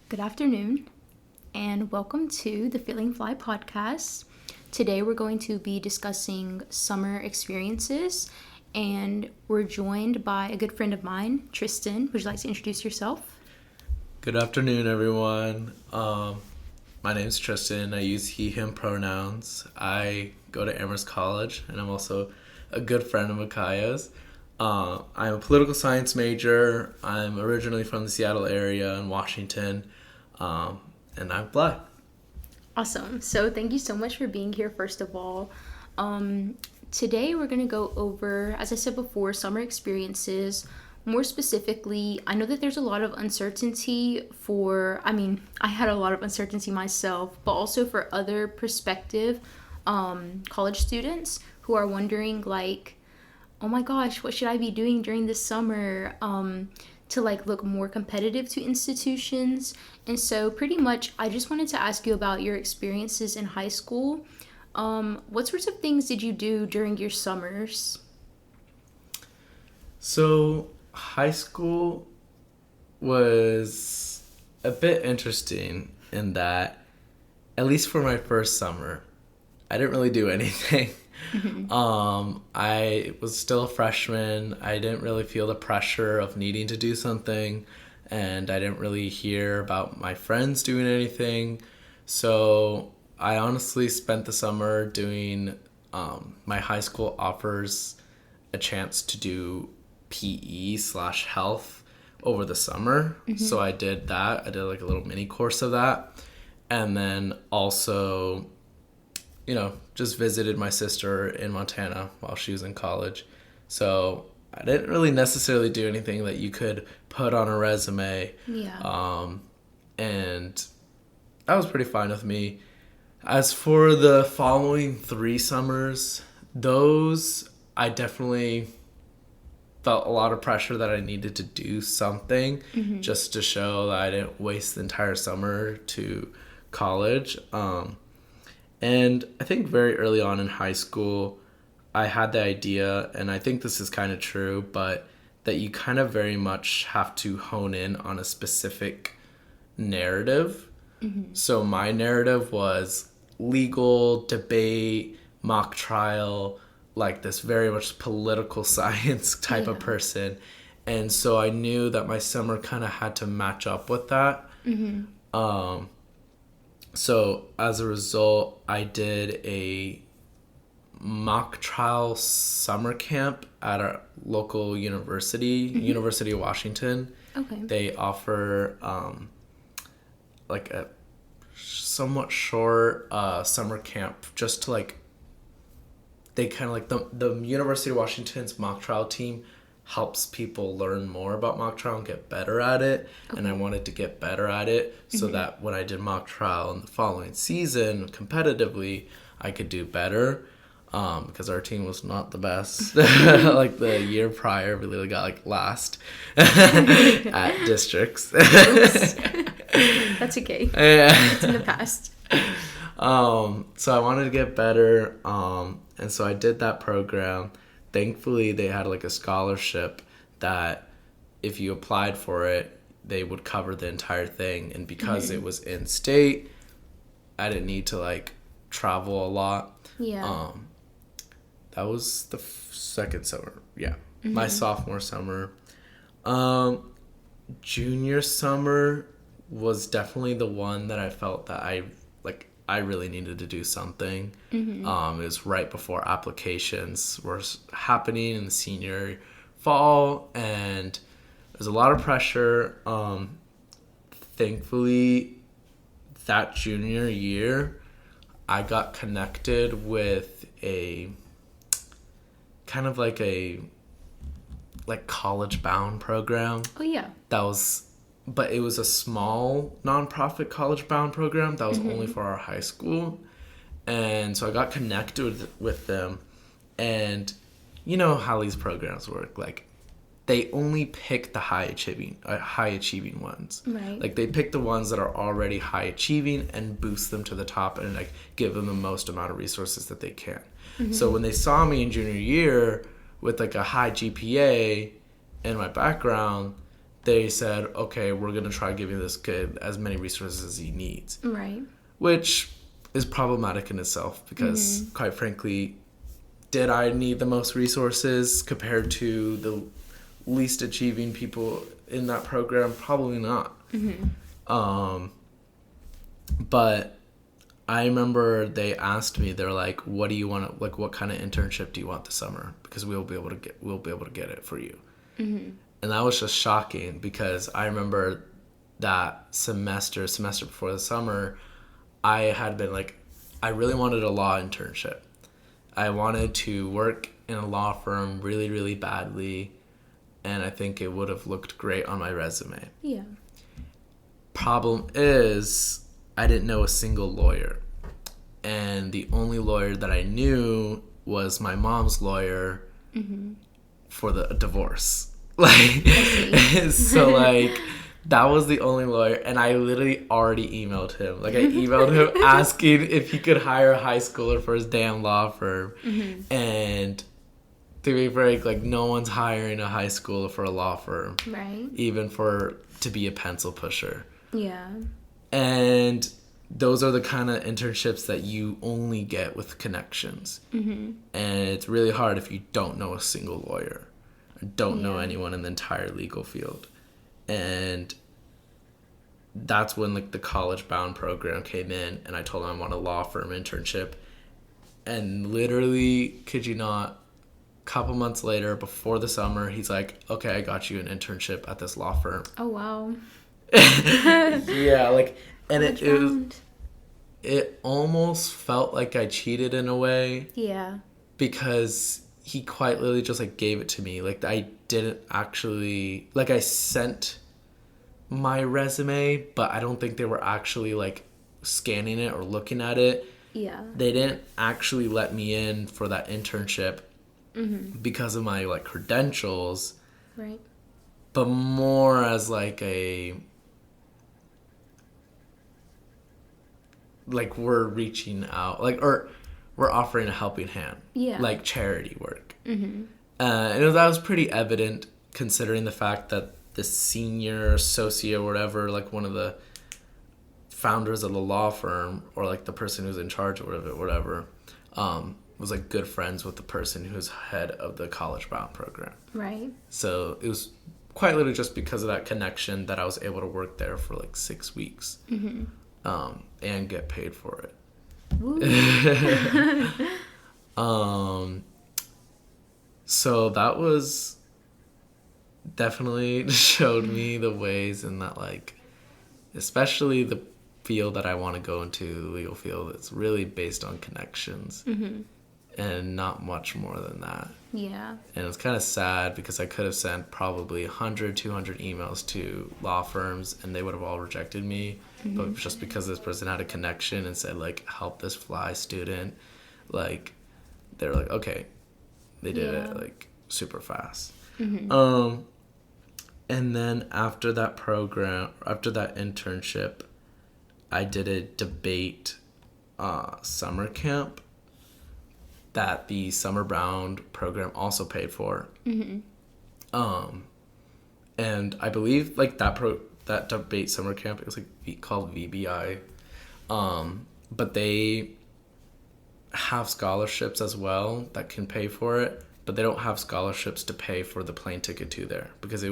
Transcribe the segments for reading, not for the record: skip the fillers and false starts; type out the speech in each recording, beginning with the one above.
Good afternoon, and welcome to the Feeling Fly podcast. Today we're going to be discussing summer experiences, and we're joined by a good friend of mine, Tristan. Would you like to introduce yourself? Good afternoon, everyone. My name is Tristan. I use he, him pronouns. I go to Amherst College, and I'm also a good friend of Makaya's. I'm a political science major. I'm originally from the Seattle area in Washington, and I'm Black. Awesome. So thank you so much for being here, first of all. Today we're going to go over, as I said before, summer experiences. More specifically, I know that there's a lot of uncertainty I had a lot of uncertainty myself, but also for other prospective college students who are wondering, like, oh my gosh, what should I be doing during this summer to look more competitive to institutions? And so pretty much I just wanted to ask you about your experiences in high school. What sorts of things did you do during your summers? So, high school was a bit interesting in that, at least for my first summer, I didn't really do anything. I was still a freshman. I didn't really feel the pressure of needing to do something, and I didn't really hear about my friends doing anything. So I honestly spent the summer doing, my high school offers a chance to do PE/health over the summer. So I did that. I did like a little mini course of that. And then also, just visited my sister in Montana while she was in college. So I didn't really necessarily do anything that you could put on a resume. Yeah. And that was pretty fine with me. As for the following 3 summers, those I definitely felt a lot of pressure that I needed to do something just to show that I didn't waste the entire summer to college. And I think very early on in high school, I had the idea, and I think this is kind of true, but that you kind of very much have to hone in on a specific narrative. So my narrative was legal, debate, mock trial, like this very much political science type of person. And so I knew that my summer kind of had to match up with that. So as a result, I did a mock trial summer camp at our local university, University of Washington. Okay. They offer like a somewhat short summer camp just to they kind of the University of Washington's mock trial team helps people learn more about mock trial and get better at it. And I wanted to get better at it so that when I did mock trial in the following season competitively, I could do better. Because our team was not the best. Like the year prior, we literally got last at districts. That's okay. It's in the past. So I wanted to get better. And so I did that program. Thankfully, they had a scholarship that if you applied for it, they would cover the entire thing. And because it was in state, I didn't need to travel a lot. Yeah. That was the second summer. Yeah. My sophomore summer. Junior summer was definitely the one that I felt that I really needed to do something. It was right before applications were happening in the senior fall, and there's a lot of pressure. Thankfully, that junior year, I got connected with a kind of a college bound program. Oh yeah. But it was a small nonprofit college bound program that was only for our high school. And so I got connected with them. And you know how these programs work. They only pick the high achieving ones. Right. They pick the ones that are already high achieving and boost them to the top and give them the most amount of resources that they can. So when they saw me in junior year with a high GPA and my background, they said, okay, we're going to try giving this kid as many resources as he needs. Right. Which is problematic in itself because, quite frankly, did I need the most resources compared to the least achieving people in that program? Probably not. But I remember they asked me, they're like, what do you want to, like, what kind of internship do you want this summer? Because we'll be able to get it for you. And that was just shocking because I remember that semester before the summer, I had been like, I really wanted a law internship. I wanted to work in a law firm really, really badly, and I think it would have looked great on my resume. Yeah. Problem is, I didn't know a single lawyer. And the only lawyer that I knew was my mom's lawyer for the divorce. Like, so, like, that was the only lawyer, and I literally already emailed him. Like, I emailed him asking if he could hire a high schooler for his damn law firm. And to be frank, like, no one's hiring a high schooler for a law firm. Right. Even to be a pencil pusher. Yeah. And those are the kind of internships that you only get with connections. And it's really hard if you don't know a single lawyer. Or don't know anyone in the entire legal field. And that's when, like, the college bound program came in, and I told him I want a law firm internship. And literally, kid you not, a couple months later, before the summer, he's like, okay, I got you an internship at this law firm. Oh, wow. Yeah, like, and it almost felt like I cheated in a way. Yeah. Because he quite literally just, like, gave it to me. Like, I didn't actually, like, I sent my resume, but I don't think they were actually, like, scanning it or looking at it. Yeah. They didn't actually let me in for that internship because of my, like, credentials. Right. But more as, like, like, we're reaching out, like, or we're offering a helping hand. Yeah. Like, charity work. And that was pretty evident considering the fact that the senior associate or whatever, like, one of the founders of the law firm, or, like, the person who's in charge of whatever, was, like, good friends with the person who's head of the college bound program. Right. So it was quite literally just because of that connection that I was able to work there for, like, 6 weeks. And get paid for it. So that was definitely showed me the ways in that, like, especially the field that I want to go into, the legal field, it's really based on connections and not much more than that. Yeah. And it's kind of sad because I could have sent probably 100, 200 emails to law firms and they would have all rejected me. But just because this person had a connection and said, like, help this fly student, like, they're like, okay. They did it, like, super fast. And then after that internship, I did a debate summer camp that the Summer Bound program also paid for. And I believe, like, that debate summer camp, it was, like, called VBI. But they have scholarships as well that can pay for it, but they don't have scholarships to pay for the plane ticket to there because it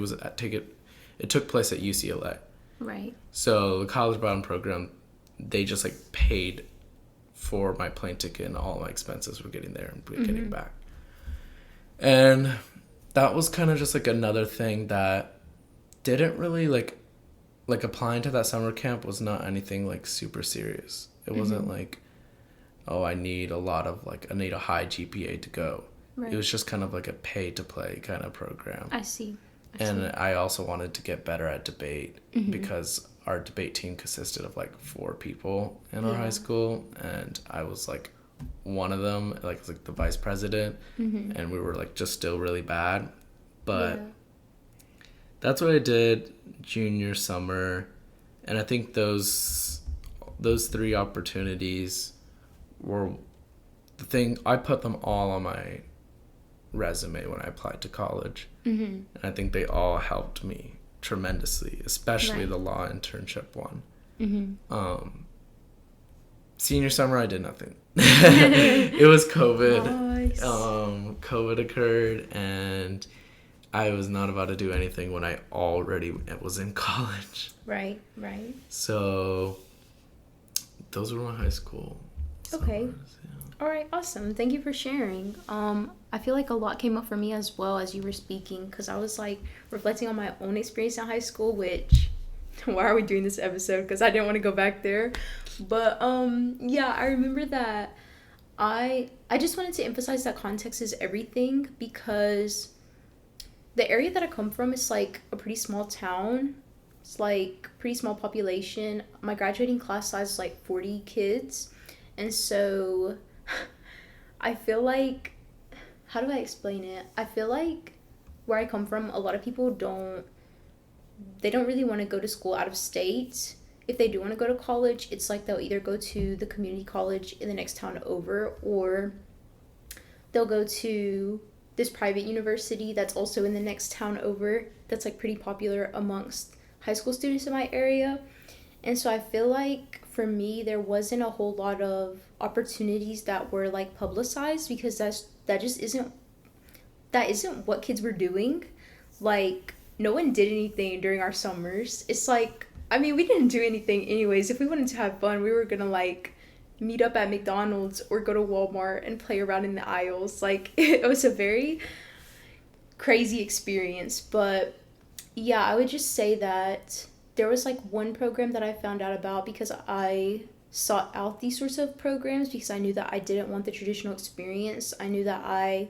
took place at UCLA. Right. So the college bound program, they just, like, paid for my plane ticket and all my expenses for getting there and getting back. And that was kind of just, like, another thing that didn't really, like applying to that summer camp was not anything, like, super serious. It wasn't like, oh, I need a high GPA to go. Right. It was just kind of like a pay to play kind of program. I see. And I also wanted to get better at debate because our debate team consisted of, like, 4 people in our high school, and I was, like, one of them, like the vice president, and we were, like, just still really bad. But that's what I did junior summer, and I think those 3 opportunities were the thing. I put them all on my resume when I applied to college, and I think they all helped me tremendously, especially Right. the law internship one. Mm-hmm. Senior summer, I did nothing. It was COVID. Nice. COVID occurred, and I was not about to do anything when I already was in college. Right, right. So those were my high school Okay. summers. Yeah. All right, awesome. Thank you for sharing. I feel like a lot came up for me as well as you were speaking because I was like reflecting on my own experience in high school, which why are we doing this episode? Because I didn't want to go back there. But yeah, I remember that I just wanted to emphasize that context is everything because the area that I come from is like a pretty small town. It's like pretty small population. My graduating class size is like 40 kids. And so I feel like, how do I explain it? I feel like where I come from, a lot of people they don't really want to go to school out of state. If they do want to go to college, it's like they'll either go to the community college in the next town over, or they'll go to this private university that's also in the next town over, that's like pretty popular amongst high school students in my area. And so I feel like for me there wasn't a whole lot of opportunities that were like publicized because that just isn't what kids were doing. Like no one did anything during our summers. It's like, I mean, we didn't do anything anyways. If we wanted to have fun, we were gonna like meet up at McDonald's or go to Walmart and play around in the aisles. Like it was a very crazy experience. But yeah, I would just say that there was like one program that I found out about because I sought out these sorts of programs because I knew that I didn't want the traditional experience. I knew that I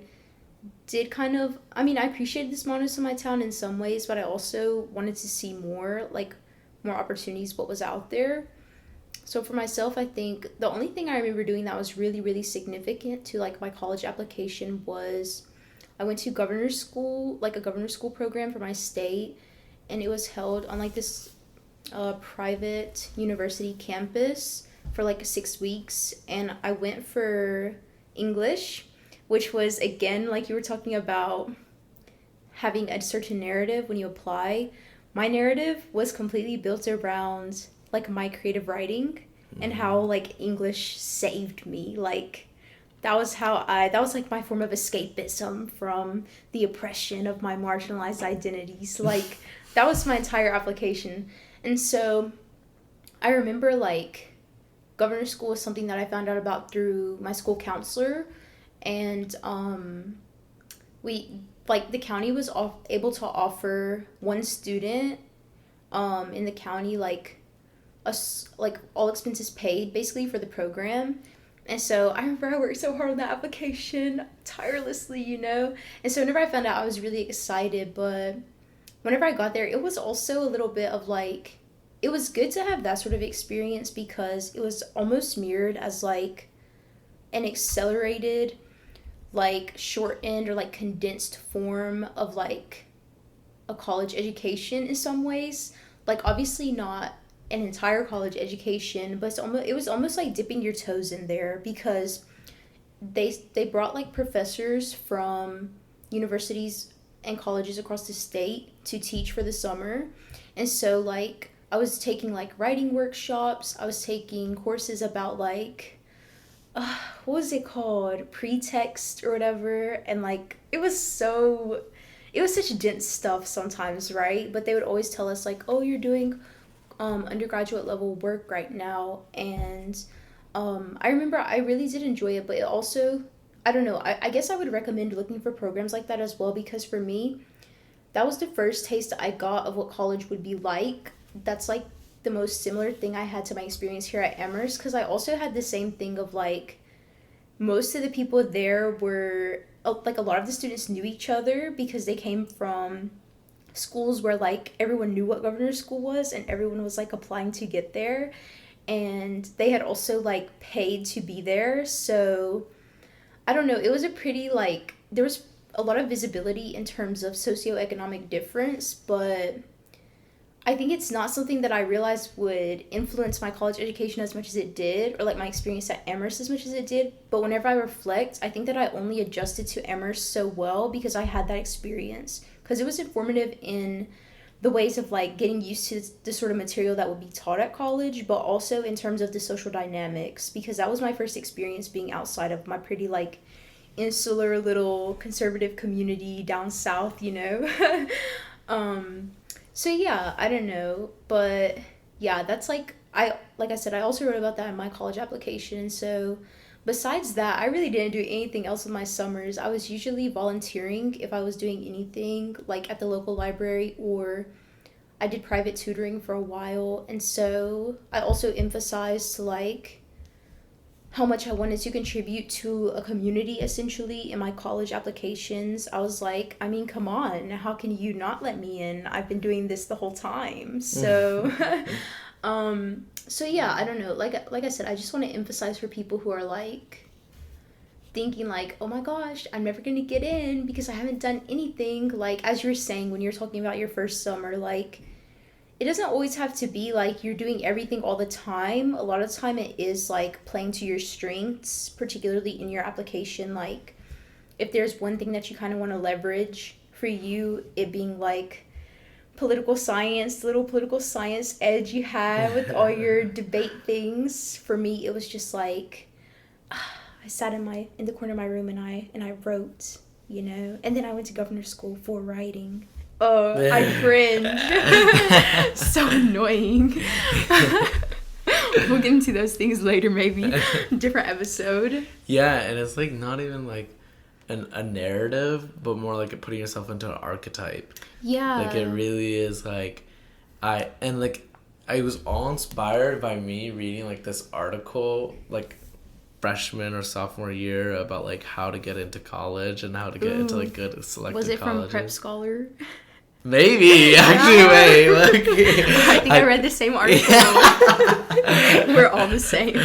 did kind of, I mean, I appreciated the smallness of my town in some ways, but I also wanted to see more, like more opportunities, what was out there. So for myself, I think the only thing I remember doing that was really, really significant to like my college application was I went to governor's school, like a governor's school program for my state, and it was held on like this private university campus for like 6 weeks. And I went for English, which was again, like you were talking about having a certain narrative when you apply. My narrative was completely built around like my creative writing and how like English saved me. Like that was like my form of escapism from the oppression of my marginalized identities. Like that was my entire application. And so I remember like governor's school was something that I found out about through my school counselor, and we like the county was able to offer one student in the county like like all expenses paid basically for the program. And so I remember I worked so hard on that application tirelessly, you know. And so whenever I found out, I was really excited. But whenever I got there, it was also a little bit of like, it was good to have that sort of experience because it was almost mirrored as like an accelerated, like shortened or like condensed form of like a college education in some ways. Like obviously not an entire college education, but it was almost like dipping your toes in there because they brought like professors from universities and colleges across the state to teach for the summer. And so like I was taking like writing workshops, I was taking courses about like what was it called, pretext or whatever. And like it was such dense stuff sometimes, right? But they would always tell us like, oh, you're doing undergraduate level work right now. And I remember I really did enjoy it, but it also, I don't know, I guess I would recommend looking for programs like that as well because for me, that was the first taste I got of what college would be like. That's like the most similar thing I had to my experience here at Amherst because I also had the same thing of like most of the people there were like a lot of the students knew each other because they came from schools where like everyone knew what governor's school was and everyone was like applying to get there, and they had also like paid to be there. So I don't know, it was a pretty like there was a lot of visibility in terms of socioeconomic difference, but I think it's not something that I realized would influence my college education as much as it did, or like my experience at Amherst as much as it did. But whenever I reflect, I think that I only adjusted to Amherst so well because I had that experience. Because it was informative in the ways of like getting used to the sort of material that would be taught at college, but also in terms of the social dynamics, because that was my first experience being outside of my pretty like insular little conservative community down south, you know. So yeah, I don't know, but yeah, that's like I said, I also wrote about that in my college application. So besides that, I really didn't do anything else with my summers. I was usually volunteering if I was doing anything like at the local library, or I did private tutoring for a while. And so I also emphasized like how much I wanted to contribute to a community essentially in my college applications. I was like, I mean, come on, how can you not let me in? I've been doing this the whole time. So so yeah, I don't know. Like I said, I just want to emphasize for people who are like thinking like, oh my gosh, I'm never gonna get in because I haven't done anything. Like as you were saying when you're talking about your first summer, like it doesn't always have to be like you're doing everything all the time. A lot of the time it is like playing to your strengths, particularly in your application. Like if there's one thing that you kind of want to leverage for you, it being like political science, the little political science edge you have with all your debate things. For me, it was just like I sat in the corner of my room and I wrote, you know, and then I went to governor's school for writing. Oh, I cringe. So annoying. We'll get into those things later, maybe. Different episode. Yeah, and it's like not even like a narrative, but more like putting yourself into an archetype. Yeah. Like it really is like I was all inspired by me reading like this article like freshman or sophomore year about like how to get into college and how to get into like good selected colleges. Was it from Prep Scholar? Maybe actually, wait. Look, I think I read the same article. We're all the same.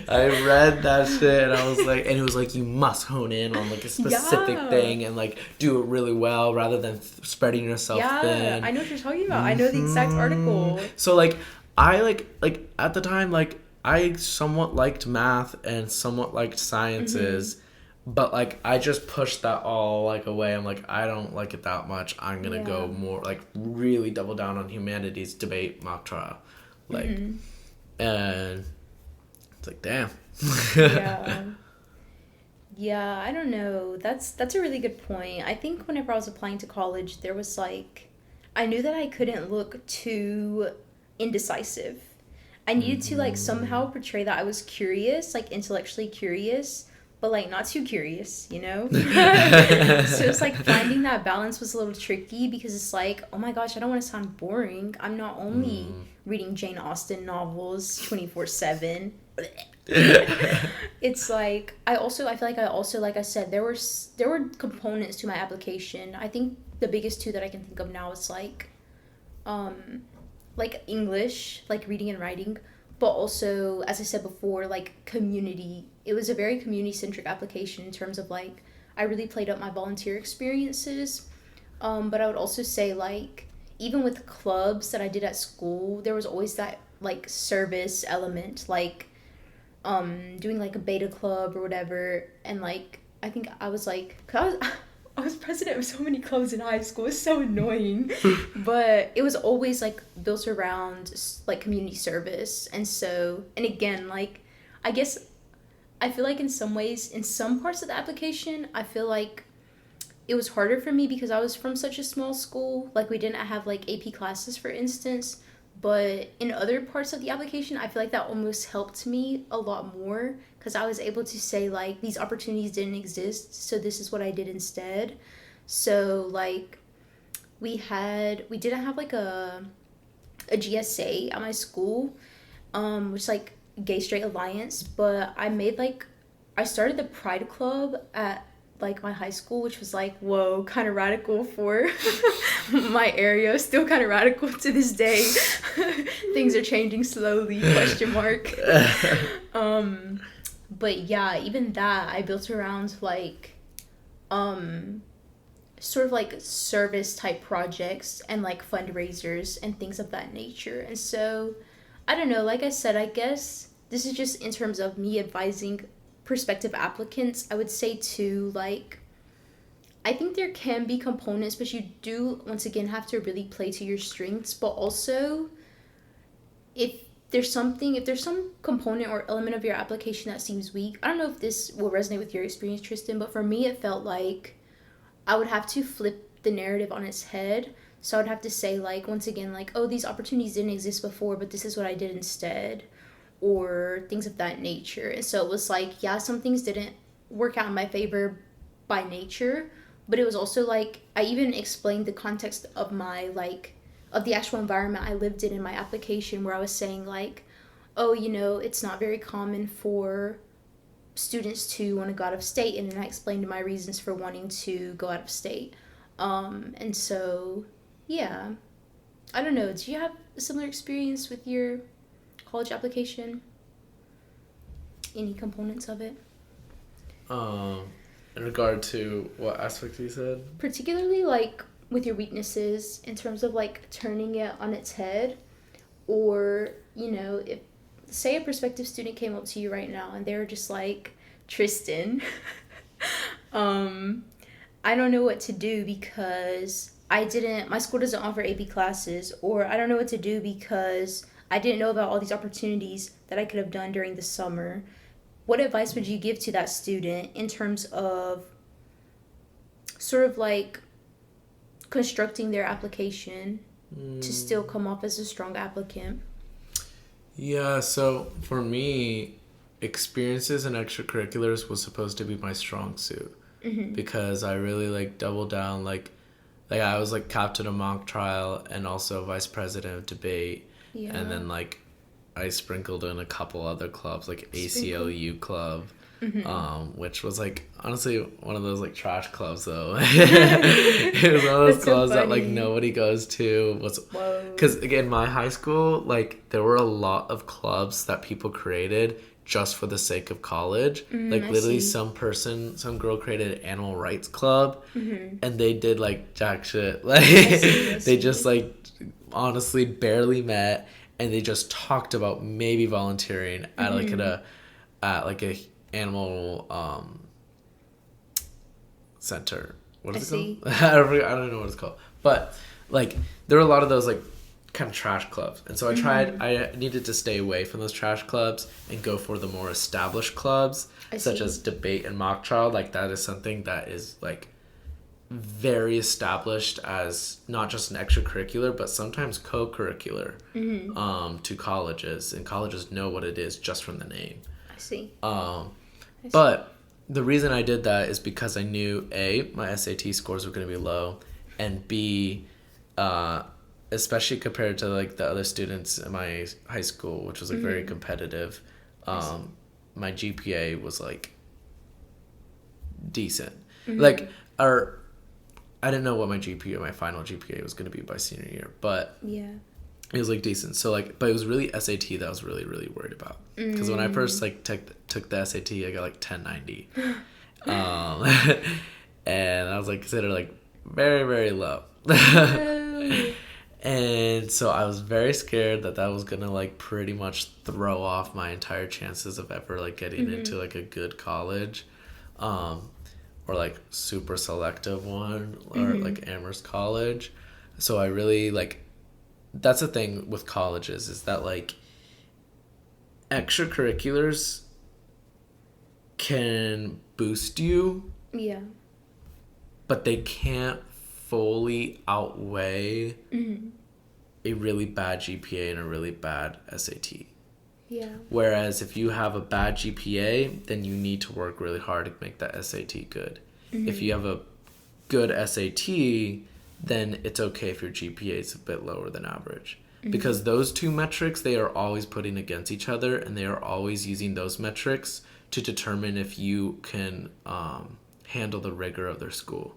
I read that shit and I was like, and it was like you must hone in on like a specific thing and like do it really well rather than spreading yourself thin. I know what you're talking about. I know the exact article. So like I like at the time like I somewhat liked math and somewhat liked sciences. But, like, I just pushed that all, like, away. I'm like, I don't like it that much. I'm going to go more, like, really double down on humanities, debate, mock trial. Like, and it's like, damn. Yeah, I don't know. That's a really good point. I think whenever I was applying to college, there was, like, I knew that I couldn't look too indecisive. I needed to, like, somehow portray that I was curious, like, intellectually curious, but like not too curious, you know? So it's like finding that balance was a little tricky because it's like, oh my gosh, I don't want to sound boring. I'm not only reading Jane Austen novels 24/7. It's like I feel like I also, like I said, there were components to my application. I think the biggest two that I can think of now is like English, like reading and writing, but also, as I said before, like community. It was a very community-centric application in terms of like I really played up my volunteer experiences, but I would also say like even with clubs that I did at school, there was always that like service element, like doing like a beta club or whatever. And like I think I was like, cause I was president of so many clubs in high school. It's so annoying. But it was always like built around like community service. And so, and again, like I guess I feel like in some ways, in some parts of the application, I feel like it was harder for me because I was from such a small school. Like we didn't have like AP classes, for instance. But in other parts of the application, I feel like that almost helped me a lot more because I was able to say like these opportunities didn't exist, so this is what I did instead. So like we didn't have like a GSA at my school, which is like Gay Straight Alliance, but I started the Pride Club at like my high school, which was like, whoa, kind of radical for my area. Still kind of radical to this day. Things are changing slowly, question mark. But yeah, even that I built around like sort of like service type projects and like fundraisers and things of that nature. And so I don't know, like I said, I guess this is just in terms of me advising prospective applicants. I would say too, like, I think there can be components, but you do once again have to really play to your strengths. But also, if if there's some component or element of your application that seems weak, I don't know if this will resonate with your experience, Tristan, but for me, it felt like I would have to flip the narrative on its head. So I would have to say, like, once again, like, oh, these opportunities didn't exist before, but this is what I did instead, or things of that nature. And so it was like, yeah, some things didn't work out in my favor by nature, but it was also like, I even explained the context of my, like, of the actual environment I lived in my application, where I was saying, like, oh, it's not very common for students to want to go out of state, and then I explained my reasons for wanting to go out of state. And so, yeah, I don't know. Do you have a similar experience with your college application? Any components of it? Um, in regard to what aspect you said? Particularly, like, with your weaknesses in terms of, like, turning it on its head, or, if, say, a prospective student came up to you right now and they were just like, Tristan, I don't know what to do because my school doesn't offer AP classes, or I don't know what to do because I didn't know about all these opportunities that I could have done during the summer. What advice would you give to that student in terms of sort of like constructing their application to still come off as a strong applicant? Yeah, so for me, experiences and extracurriculars was supposed to be my strong suit because I really like doubled down like I was like captain of mock trial and also vice president of debate, Yeah. and then like I sprinkled in a couple other clubs like ACLU club, which was like honestly one of those like trash clubs though. It was one of those That's so clubs that like funny. nobody goes to. Whoa. Because again, my high school, like there were a lot of clubs that people created just for the sake of college. Like I literally, see. some girl created an animal rights club, and they did like jack shit. Like I they just see. like honestly barely met, and they just talked about maybe volunteering at like at like a animal center. What I is it see. called? I don't know what it's called. But like there were a lot of those like kind of trash clubs. And so I needed to stay away from those trash clubs and go for the more established clubs I such see. as debate and mock trial. Like that is something that is like very established as not just an extracurricular but sometimes co-curricular to colleges, and colleges know what it is just from the name. I see. But the reason I did that is because I knew A, my SAT scores were going to be low, and B, especially compared to like the other students in my high school, which was like very competitive, my GPA was like decent. Like, or I didn't know what my final GPA was going to be by senior year, but Yeah. it was like decent. So like, but it was really SAT that I was really really worried about, because when I first like took the SAT, I got like 1090, and I was like considered like very very low. Oh. And so I was very scared that was gonna like pretty much throw off my entire chances of ever like getting into like a good college, or like super selective one, or like Amherst College. So I really like, that's the thing with colleges, is that like extracurriculars can boost you, Yeah. but they can't fully outweigh a really bad GPA and a really bad SAT. Yeah. Whereas if you have a bad GPA, then you need to work really hard to make that SAT good. If you have a good SAT, then it's okay if your GPA is a bit lower than average. Because those two metrics, they are always putting against each other, and they are always using those metrics to determine if you can handle the rigor of their school.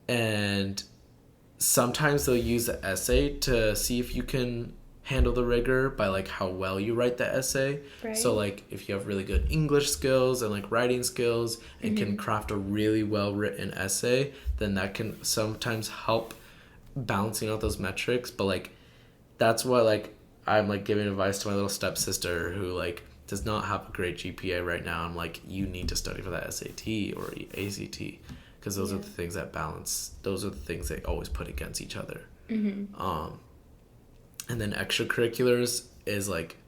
And sometimes they'll use the essay to see if you can handle the rigor by like how well you write the essay. Right. So like if you have really good English skills and like writing skills and can craft a really well written essay, then that can sometimes help balancing out those metrics. But like that's what like I'm like giving advice to my little stepsister who like does not have a great GPA right now. I'm like, you need to study for that SAT or ACT, because those are the things that balance. Those are the things they always put against each other. And then extracurriculars is like,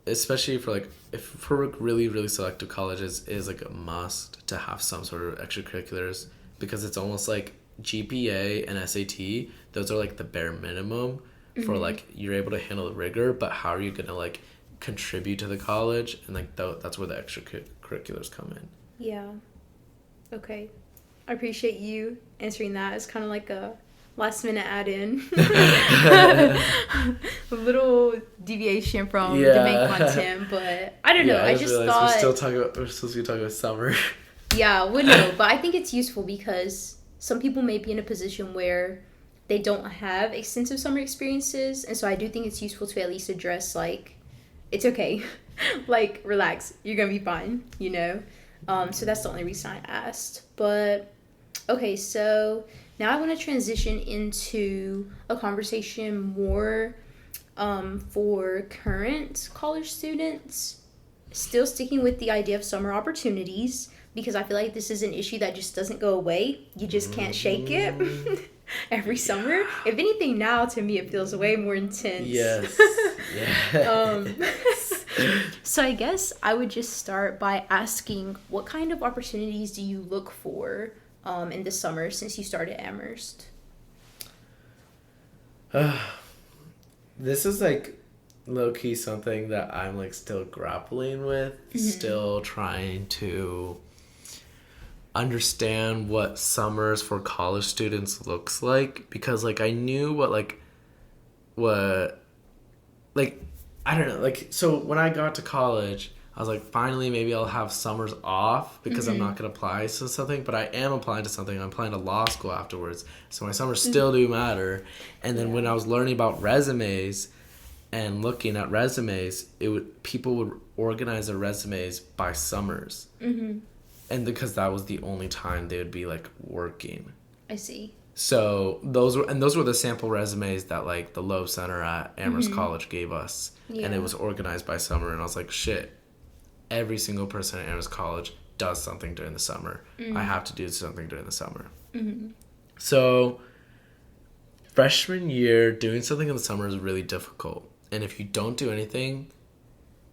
especially for like, if for really, really selective colleges, is like a must to have some sort of extracurriculars, because it's almost like GPA and SAT, those are like the bare minimum for like, you're able to handle the rigor, but how are you gonna like contribute to the college? And like that's where the extracurriculars come in. Yeah. Okay. I appreciate you answering that. It's kind of like a last minute add-in. A little deviation from the main content, but I don't know. I just thought we're supposed to be talking about summer. Yeah, would know, but I think it's useful because some people may be in a position where they don't have extensive summer experiences, and so I do think it's useful to at least address, like, it's okay. Like, relax. You're gonna be fine, you know? So that's the only reason I asked. But, okay, so now I want to transition into a conversation more for current college students, still sticking with the idea of summer opportunities, because I feel like this is an issue that just doesn't go away. You just can't shake it every summer. If anything, now to me it feels way more intense. Yes. So I guess I would just start by asking, what kind of opportunities do you look for in the summer since you started Amherst? This is like low-key something that I'm like still grappling with, still trying to understand what summers for college students looks like, because like I knew what I don't know, like, so when I got to college I was like, finally maybe I'll have summers off because I'm not going to apply to something, but I am applying to something. I'm applying to law school afterwards, so my summers still do matter. And then when I was learning about resumes and looking at resumes, people would organize their resumes by summers. And because that was the only time they would be like working. I see. So those were the sample resumes that like the Loeb Center at Amherst College gave us. And it was organized by summer, and I was like, shit, every single person at Amherst College does something during the summer. I have to do something during the summer. So freshman year, doing something in the summer is really difficult. And if you don't do anything,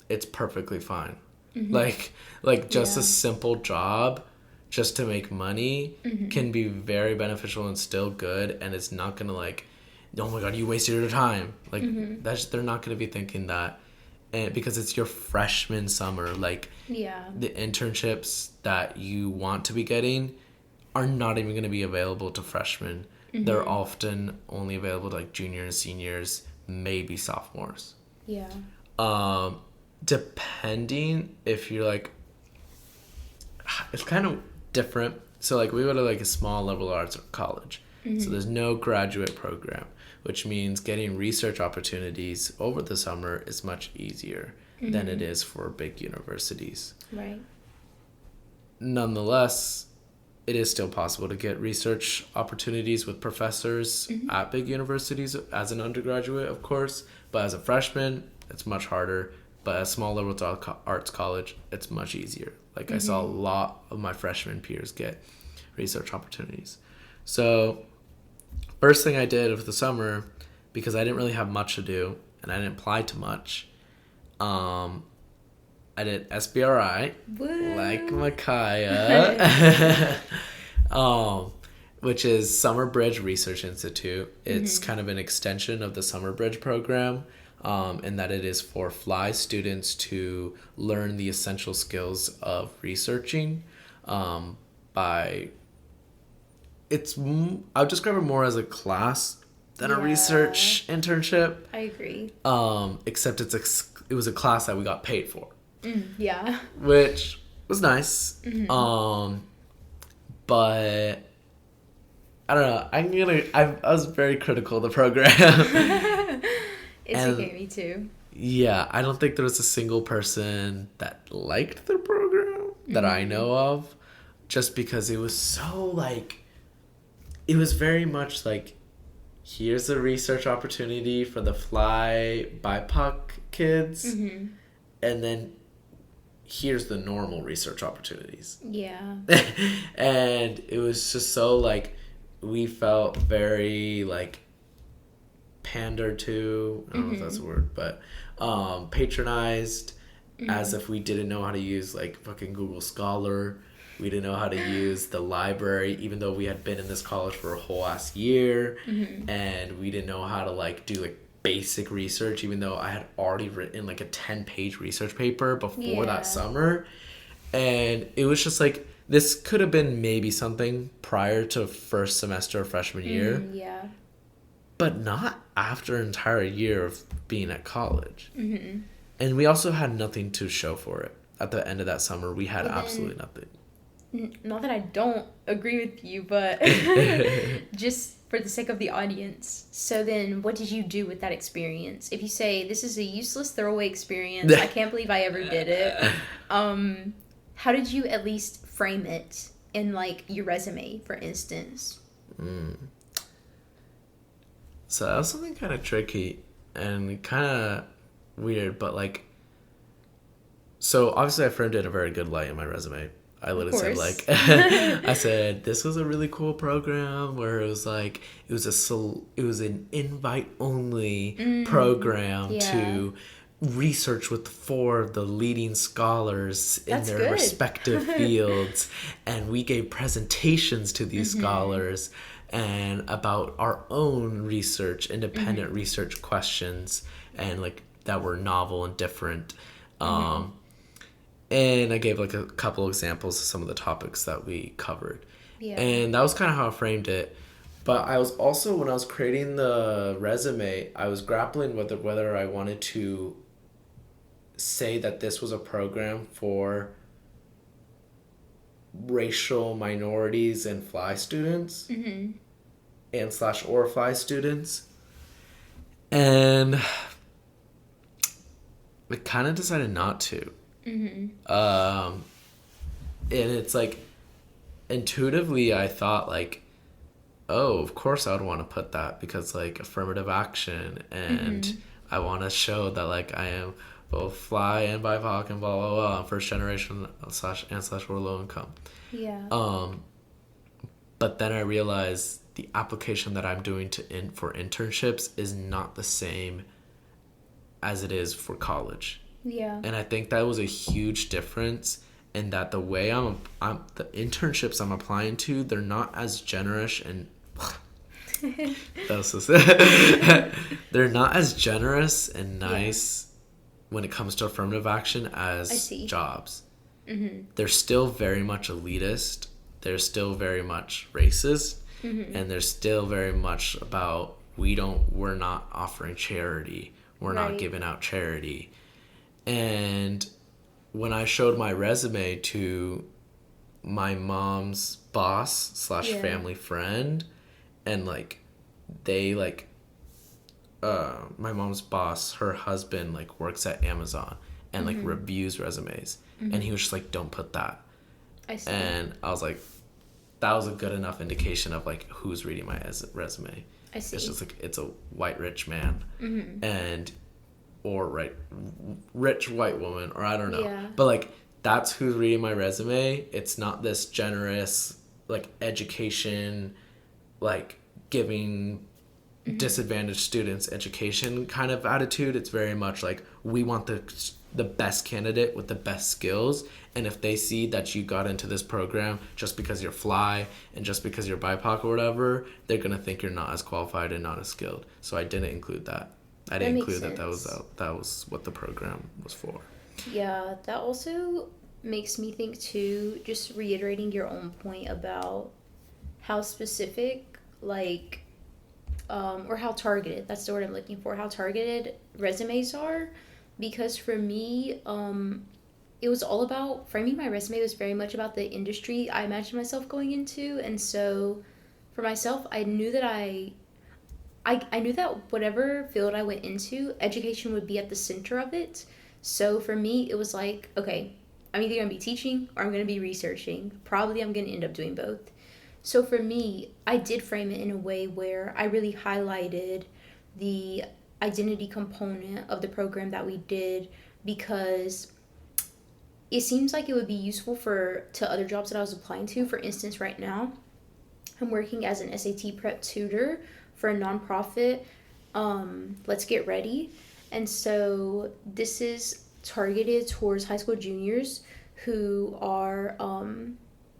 it's perfectly fine. Like just a simple job just to make money can be very beneficial and still good, and it's not gonna like, oh my god, you wasted your time. Like they're not gonna be thinking that, and because it's your freshman summer, like the internships that you want to be getting are not even gonna be available to freshmen. They're often only available to like juniors, seniors, maybe sophomores. Depending if you're like, it's kind of different. So like we go to like a small liberal arts college, so there's no graduate program, which means getting research opportunities over the summer is much easier than it is for big universities. Right. Nonetheless, it is still possible to get research opportunities with professors at big universities as an undergraduate, of course, but as a freshman it's much harder. But at a small liberal arts college, it's much easier. Like I saw a lot of my freshman peers get research opportunities. So first thing I did of the summer, because I didn't really have much to do and I didn't apply to much, I did SBRI, like Micaiah, which is Summer Bridge Research Institute. It's kind of an extension of the Summer Bridge program. In that it is for FLY students to learn the essential skills of researching. I would describe it more as a class than a research internship. I agree. Except it was a class that we got paid for. Which was nice. But I don't know. I was very critical of the program. It's okay, me too. Yeah, I don't think there was a single person that liked the program that I know of, just because it was so like, it was very much like, here's a research opportunity for the FLY BIPOC kids, and then here's the normal research opportunities. Yeah. And it was just so like we felt very like pandered to, I don't know if that's a word, but patronized, as if we didn't know how to use like fucking Google Scholar. We didn't know how to use the library, even though we had been in this college for a whole ass year. And we didn't know how to like do like basic research, even though I had already written like a 10-page research paper before that summer. And it was just like, this could have been maybe something prior to first semester of freshman year. Yeah. But not after an entire year of being at college. And we also had nothing to show for it. At the end of that summer, we had absolutely nothing. Not that I don't agree with you, but just for the sake of the audience. So then what did you do with that experience? If you say, this is a useless throwaway experience, I can't believe I ever did it. How did you at least frame it in like your resume, for instance? So that was something kind of tricky and kind of weird, but like, so obviously I framed it in a very good light in my resume. I literally said like, I said, this was a really cool program where it was like, it was an invite only program to research with 4 of the leading scholars in their respective fields. And we gave presentations to these scholars and about our own research, independent research questions, and like that were novel and different. And I gave like a couple examples of some of the topics that we covered. And that was kind of how I framed it. But I was also, when I was creating the resume, I was grappling with whether I wanted to say that this was a program for racial minorities and fly students and / or fly students. And I kind of decided not to. And it's like, intuitively I thought like, oh, of course I would want to put that because like affirmative action, and I want to show that like I am both fly and BIPOC and blah blah blah, first generation / or low income. But then I realized the application that I'm doing for internships is not the same as it is for college. And I think that was a huge difference in that the way the internships I'm applying to, they're not as generous and they're not as generous and nice when it comes to affirmative action as jobs. They're still very much elitist. They're still very much racist. And they're still very much about, we're not offering charity. We're not giving out charity. And when I showed my resume to my mom's boss / family friend, and like they like my mom's boss, her husband like works at Amazon and like reviews resumes, and he was just like, don't put that. I see. And I was like, that was a good enough indication of like who's reading my resume. I see. It's just like, it's a white rich man and or rich white woman, or I don't know, but like that's who's reading my resume. It's not this generous like education, like giving disadvantaged students education kind of attitude. It's very much like, we want the best candidate with the best skills, and if they see that you got into this program just because you're fly and just because you're BIPOC or whatever, they're gonna think you're not as qualified and not as skilled. So I didn't include that. I didn't include that was what the program was for. Yeah, that also makes me think too, just reiterating your own point about how specific, like, or how targeted, that's the word I'm looking for, how targeted resumes are. Because for me, it was all about, framing my resume was very much about the industry I imagined myself going into. And so for myself, I knew that I knew that whatever field I went into, education would be at the center of it. So for me, it was like, okay, I'm either going to be teaching or I'm going to be researching. Probably I'm going to end up doing both. So for me, I did frame it in a way where I really highlighted the identity component of the program that we did, because it seems like it would be useful to other jobs that I was applying to. For instance, right now, I'm working as an SAT prep tutor for a nonprofit, Let's Get Ready. And so this is targeted towards high school juniors who are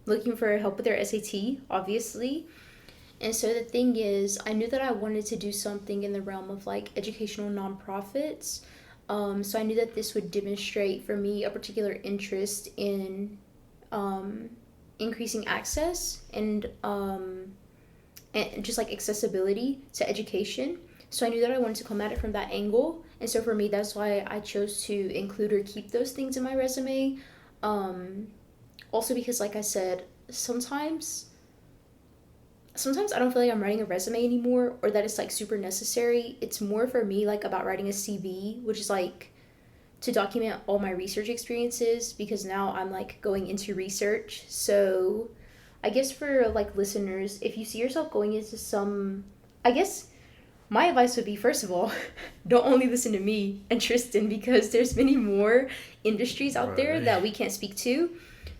looking for help with their SAT, obviously. And so the thing is, I knew that I wanted to do something in the realm of like educational nonprofits. So I knew that this would demonstrate for me a particular interest in increasing access and just like accessibility to education. So I knew that I wanted to come at it from that angle. And so for me, that's why I chose to include or keep those things in my resume. Also because, like I said, sometimes I don't feel like I'm writing a resume anymore or that it's like super necessary. It's more for me like about writing a CV, which is like to document all my research experiences because now I'm like going into research. So I guess for like listeners, if you see yourself going into I guess my advice would be, first of all, don't only listen to me and Tristan because there's many more industries out there that we can't speak to.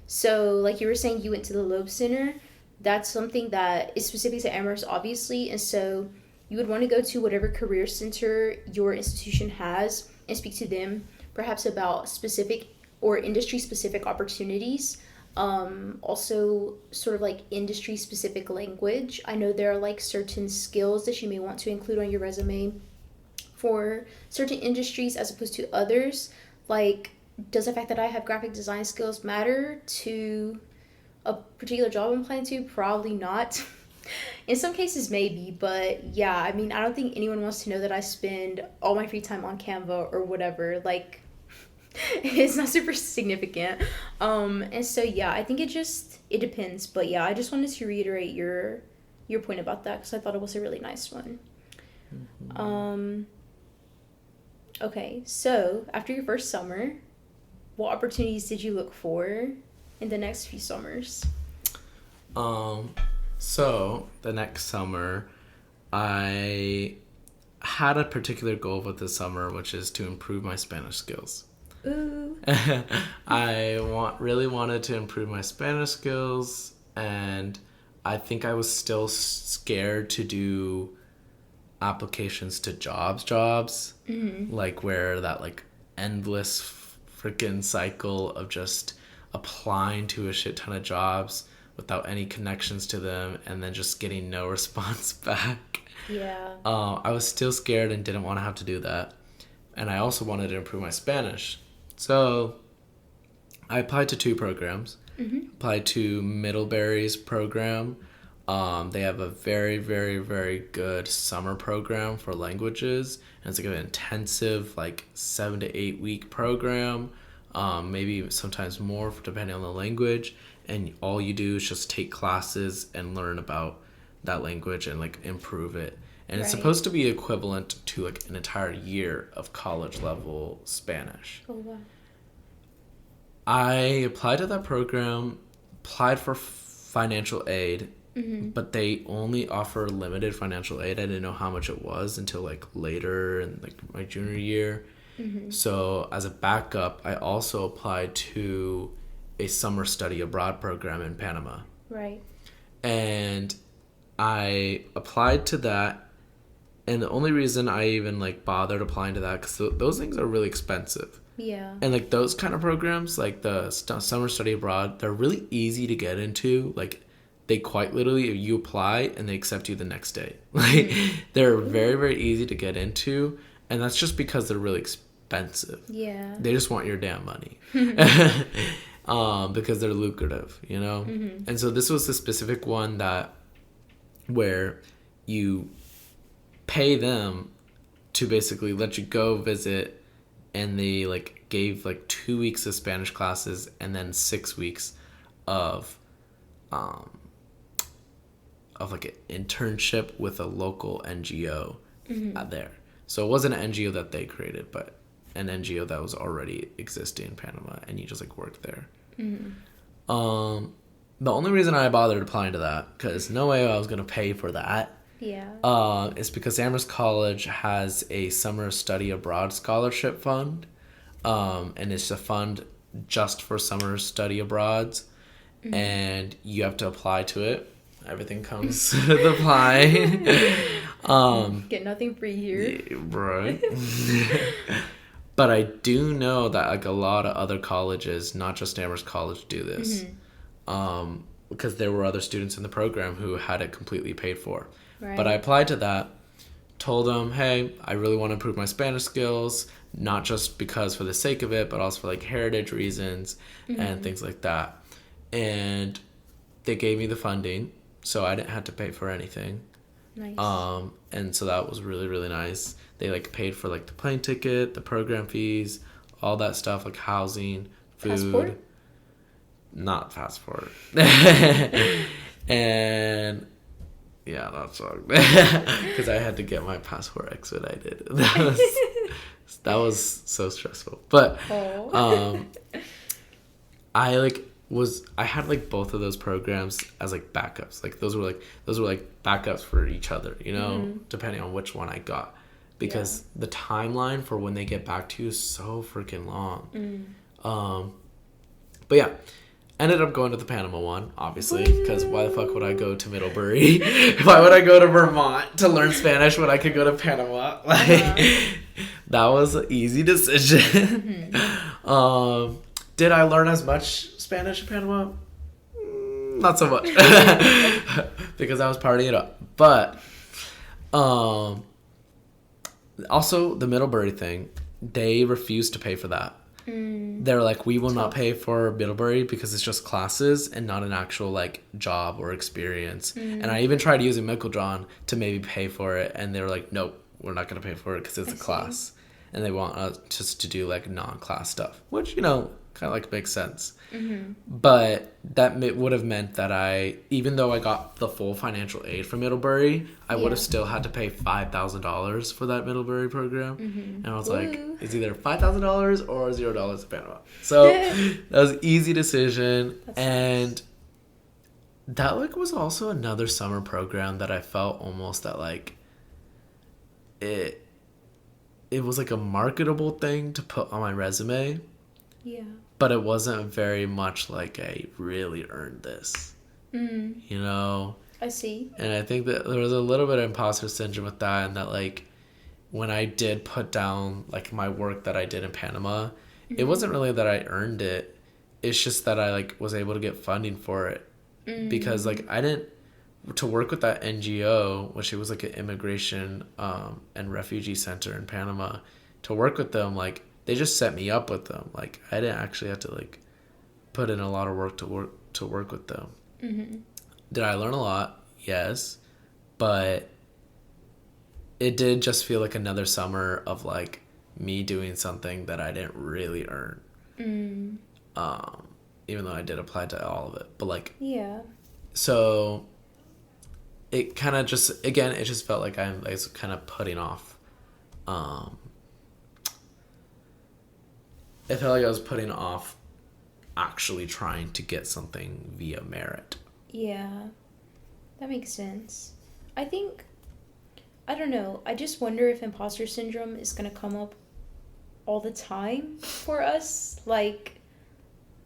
So like you were saying, you went to the Loeb Center. That's something that is specific to Amherst, obviously. And so you would want to go to whatever career center your institution has and speak to them, perhaps about specific or industry specific opportunities. Also, sort of like industry specific language. I know there are like certain skills that you may want to include on your resume for certain industries as opposed to others. Like, does the fact that I have graphic design skills matter to a particular job I'm applying to? Probably not. In some cases, maybe, but yeah, I mean, I don't think anyone wants to know that I spend all my free time on Canva or whatever. Like, it's not super significant. And so yeah, I think it depends. But yeah, I just wanted to reiterate your point about that because I thought it was a really nice one. Okay, so after your first summer, what opportunities did you look for in the next few summers? So the next summer, I had a particular goal with this summer, which is to improve my Spanish skills. Ooh. Really wanted to improve my Spanish skills, and I think I was still scared to do applications to jobs, like where that like endless freaking cycle of just applying to a shit ton of jobs without any connections to them and then just getting no response back. Yeah. I was still scared and didn't want to have to do that. And I also wanted to improve my Spanish. So I applied to 2 programs. Applied to Middlebury's program. They have a very, very, very good summer program for languages. And it's like an intensive, like 7 to 8 week program. Maybe sometimes more depending on the language. And all you do is just take classes and learn about that language and like improve it. And it's supposed to be equivalent to like an entire year of college level Spanish. Oh, wow. I applied to that program, applied for financial aid, but they only offer limited financial aid. I didn't know how much it was until like later in like my junior year. So as a backup, I also applied to a summer study abroad program in Panama. Right. And I applied to that. And the only reason I even like bothered applying to that, because those things are really expensive. Yeah. And like those kind of programs, like the summer study abroad, they're really easy to get into. Like they quite literally, you apply and they accept you the next day. Like they're very, very easy to get into. And that's just because they're really expensive. Yeah. They just want your damn money. Because they're lucrative, you know? And so this was the specific one where you pay them to basically let you go visit, and they like gave like 2 weeks of Spanish classes and then 6 weeks of like an internship with a local NGO there. So it wasn't an NGO that they created, but an NGO that was already existing in Panama, and you just like worked there. The only reason I bothered applying to that, because no way I was gonna pay for that. Yeah. Is because Amherst College has a summer study abroad scholarship fund, and it's a fund just for summer study abroads, and you have to apply to it. Everything comes with applying. Get nothing free here. Right. But I do know that like a lot of other colleges, not just Amherst College, do this. Because there were other students in the program who had it completely paid for. Right. But I applied to that, told them, hey, I really want to improve my Spanish skills, not just because for the sake of it, but also for like heritage reasons and things like that. And they gave me the funding, so I didn't have to pay for anything. Nice. And so that was really, really nice. They like paid for like the plane ticket, the program fees, all that stuff, like housing, food. Passport? Not passport. And yeah, that sucked. Because I had to get my passport expedited. That was so stressful. But I had like both of those programs as like backups. Like those were like backups for each other, you know, depending on which one I got. Because the timeline for when they get back to you is so freaking long. But yeah, ended up going to the Panama one, obviously, because why the fuck would I go to Middlebury? Why would I go to Vermont to learn Spanish when I could go to Panama? Like, that was an easy decision. Did I learn as much Spanish in Panama? Not so much. Because I was partying it up. But also the Middlebury thing, they refused to pay for that. They're like, we will not pay for Middlebury because it's just classes and not an actual like job or experience. And I even tried using John to maybe pay for it, and they were like, nope, we're not going to pay for it because it's a class. And they want us just to do like non-class stuff, which, you know, kind of like makes sense. But that would have meant that even though I got the full financial aid from Middlebury, I would have still had to pay $5,000 for that Middlebury program. And I was like, it's either $5,000 or $0 in Panama. So that was an easy decision. That's and nice. That like was also another summer program that I felt almost that like it was like a marketable thing to put on my resume. Yeah. But it wasn't very much like I really earned this. You know? I see. And I think that there was a little bit of imposter syndrome with that, and that like when I did put down like my work that I did in Panama, it wasn't really that I earned it. It's just that I like was able to get funding for it. Because like I didn't to work with that NGO, which it was like an immigration and refugee center in Panama, to work with them, like they just set me up with them. Like I didn't actually have to like put in a lot of work to work with them. Did I learn a lot? Yes, but it did just feel like another summer of like me doing something that I didn't really earn. Even though I did apply to all of it, but like so it kind of just again it just felt like I was kind of putting off. It felt like I was putting off actually trying to get something via merit. Yeah, that makes sense. I don't know. I just wonder if imposter syndrome is going to come up all the time for us. Like,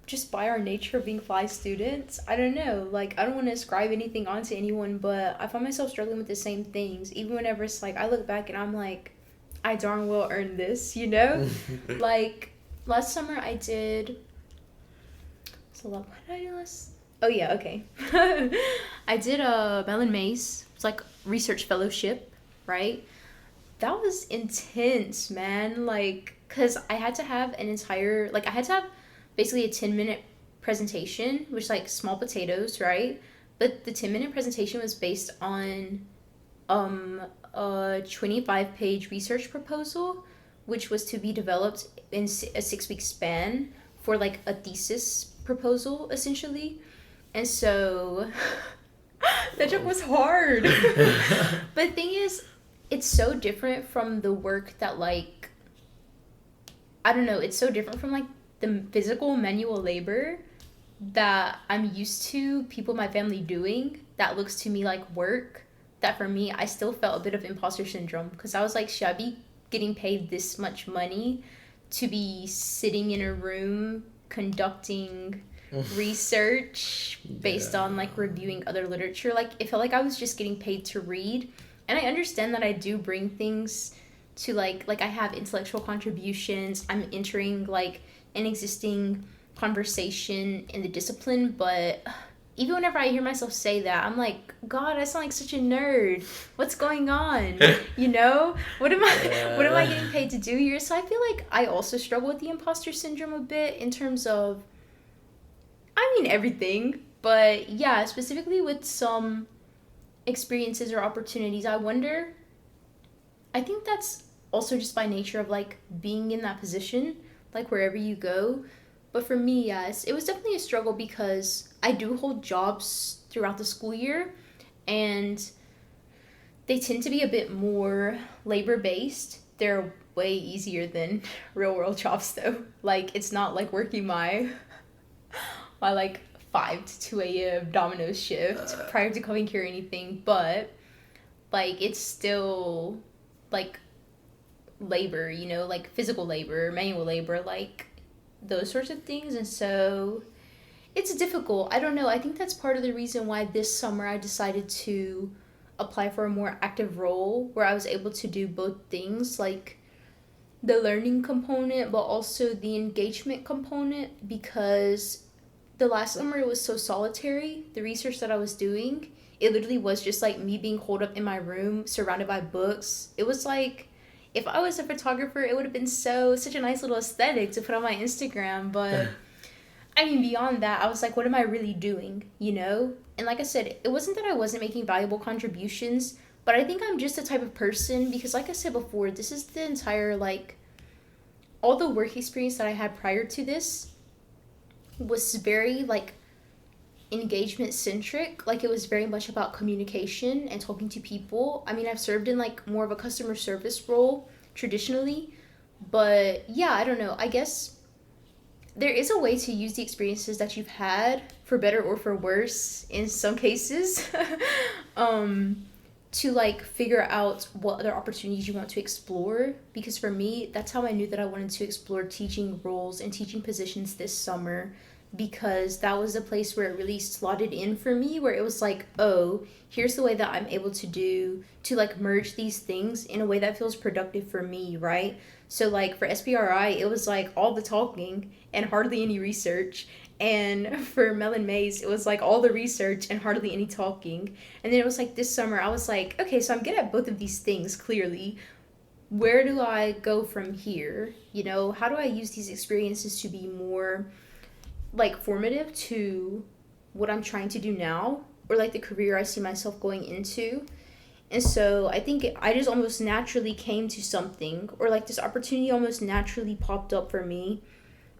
just by our nature of being fly students. I don't know. Like, I don't want to ascribe anything onto anyone, but I find myself struggling with the same things. Even whenever it's like, I look back and I'm like, I darn well earned this, you know? Like, last summer I did... So what did I do last... Oh, yeah, okay. I did a Mellon Mays. It's like research fellowship, right? That was intense, man. Like, because I had to have an entire... Like, I had to have basically a 10-minute presentation, which, like, small potatoes, right? But the 10-minute presentation was based on a 25-page research proposal, which was to be developed in a 6-week span for, like, a thesis proposal, essentially. And so that job was hard. But the thing is, it's so different from the work that, like, I don't know, it's so different from, like, the physical manual labor that I'm used to people in my family doing that looks to me like work, that for me, I still felt a bit of imposter syndrome, because I was like, should I be getting paid this much money to be sitting in a room conducting research based on like reviewing other literature. Like it felt like I was just getting paid to read. And I understand that I do bring things to like I have intellectual contributions. I'm entering like an existing conversation in the discipline, but even whenever I hear myself say that, I'm like, God, I sound like such a nerd. What's going on? You know? What am I getting paid to do here? So I feel like I also struggle with the imposter syndrome a bit in terms of, I mean, everything. But yeah, specifically with some experiences or opportunities, I wonder, I think that's also just by nature of like being in that position, like wherever you go. But for me, yes, it was definitely a struggle because I do hold jobs throughout the school year, and they tend to be a bit more labor based. They're way easier than real world jobs though. Like it's not like working my like 5 to 2 a.m. Domino's shift prior to coming here or anything, but like it's still like labor, you know, like physical labor, manual labor, like those sorts of things. And so it's difficult. I don't know. I think that's part of the reason why this summer I decided to apply for a more active role where I was able to do both things, like the learning component, but also the engagement component, because the last summer it was so solitary. The research that I was doing, it literally was just like me being holed up in my room, surrounded by books. It was like, if I was a photographer, it would have been such a nice little aesthetic to put on my Instagram. But I mean, beyond that, I was like, what am I really doing? You know? And like I said, it wasn't that I wasn't making valuable contributions, but I think I'm just the type of person, because like I said before, this is the entire, like, all the work experience that I had prior to this was very, like, engagement centric. Like, it was very much about communication and talking to people. I mean, I've served in, like, more of a customer service role traditionally, but yeah, I don't know. I guess there is a way to use the experiences that you've had, for better or for worse in some cases, to like figure out what other opportunities you want to explore. Because for me, that's how I knew that I wanted to explore teaching roles and teaching positions this summer, because that was a place where it really slotted in for me, where it was like, oh, here's the way that I'm able to like merge these things in a way that feels productive for me, right? So like for SPRI, it was like all the talking and hardly any research. And for Mellon Mays, it was like all the research and hardly any talking. And then it was like this summer, I was like, okay, so I'm good at both of these things, clearly. Where do I go from here? You know, how do I use these experiences to be more like formative to what I'm trying to do now, or like the career I see myself going into? And so I think I just almost naturally came to something, or like this opportunity almost naturally popped up for me,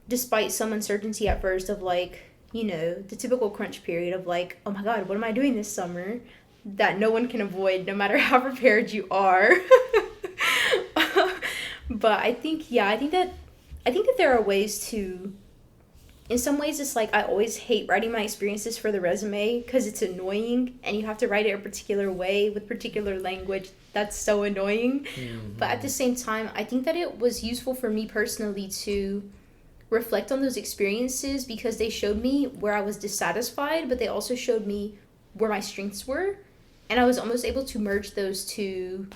despite some uncertainty at first of like, you know, the typical crunch period of like, oh my God, what am I doing this summer? That no one can avoid no matter how prepared you are. But I think, yeah, I think that there are ways to, in some ways it's like I always hate writing my experiences for the resume because it's annoying and you have to write it a particular way with particular language. That's so annoying. Mm-hmm. But at the same time, I think that it was useful for me personally to reflect on those experiences, because they showed me where I was dissatisfied, but they also showed me where my strengths were. And I was almost able to merge those two.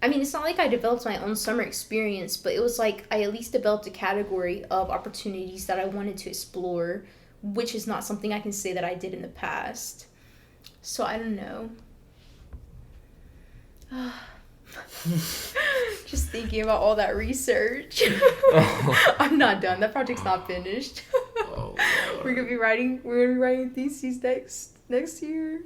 I mean, it's not like I developed my own summer experience, but it was like I at least developed a category of opportunities that I wanted to explore, which is not something I can say that I did in the past. So I don't know. Just thinking about all that research. I'm not done. That project's not finished. We're gonna be writing theses next year.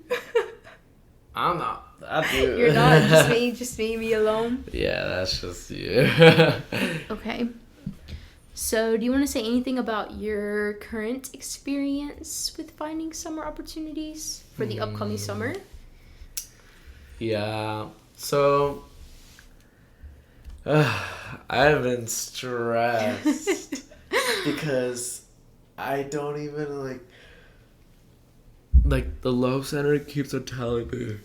I'm not. I do. You're not. Just me alone. Yeah, that's just you. Okay. So, do you want to say anything about your current experience with finding summer opportunities for the upcoming summer? Yeah. So, I've been stressed because I don't even like the Love Center keeps on telling me.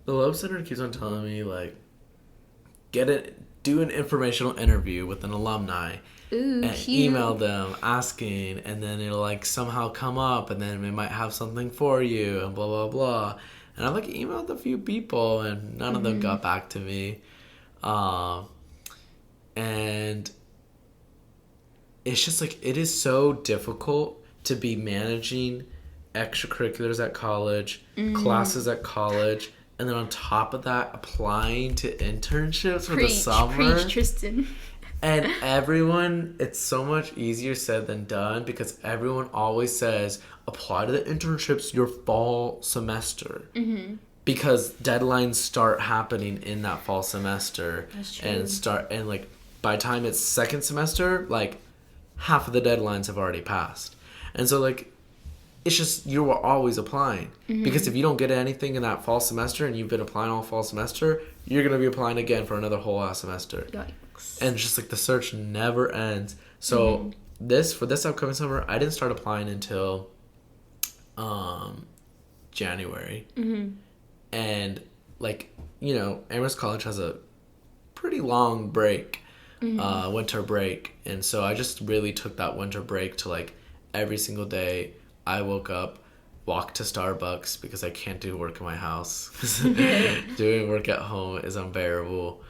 The Love Center keeps on telling me like, get it, do an informational interview with an alumni. Ooh, And cute. email them asking, and then it'll like somehow come up, and then it might have something for you, and blah blah blah. And I like emailed a few people, and none of them got back to me. And it's just like, it is so difficult to be managing extracurriculars at college, classes at college, and then on top of that, applying to internships for the summer. Preach, Tristan. And everyone, it's so much easier said than done, because everyone always says, apply to the internships your fall semester. Because deadlines start happening in that fall semester. That's true. And like, by the time it's second semester, like, half of the deadlines have already passed. And so, like, it's just, you are always applying. Because if you don't get anything in that fall semester and you've been applying all fall semester, you're going to be applying again for another whole ass semester. Yikes. And it's just like, the search never ends. So for this upcoming summer, I didn't start applying until January. And like, you know, Amherst College has a pretty long break, winter break. And so I just really took that winter break to, like, every single day I woke up, walked to Starbucks, because I can't do work in my house. Doing work at home is unbearable.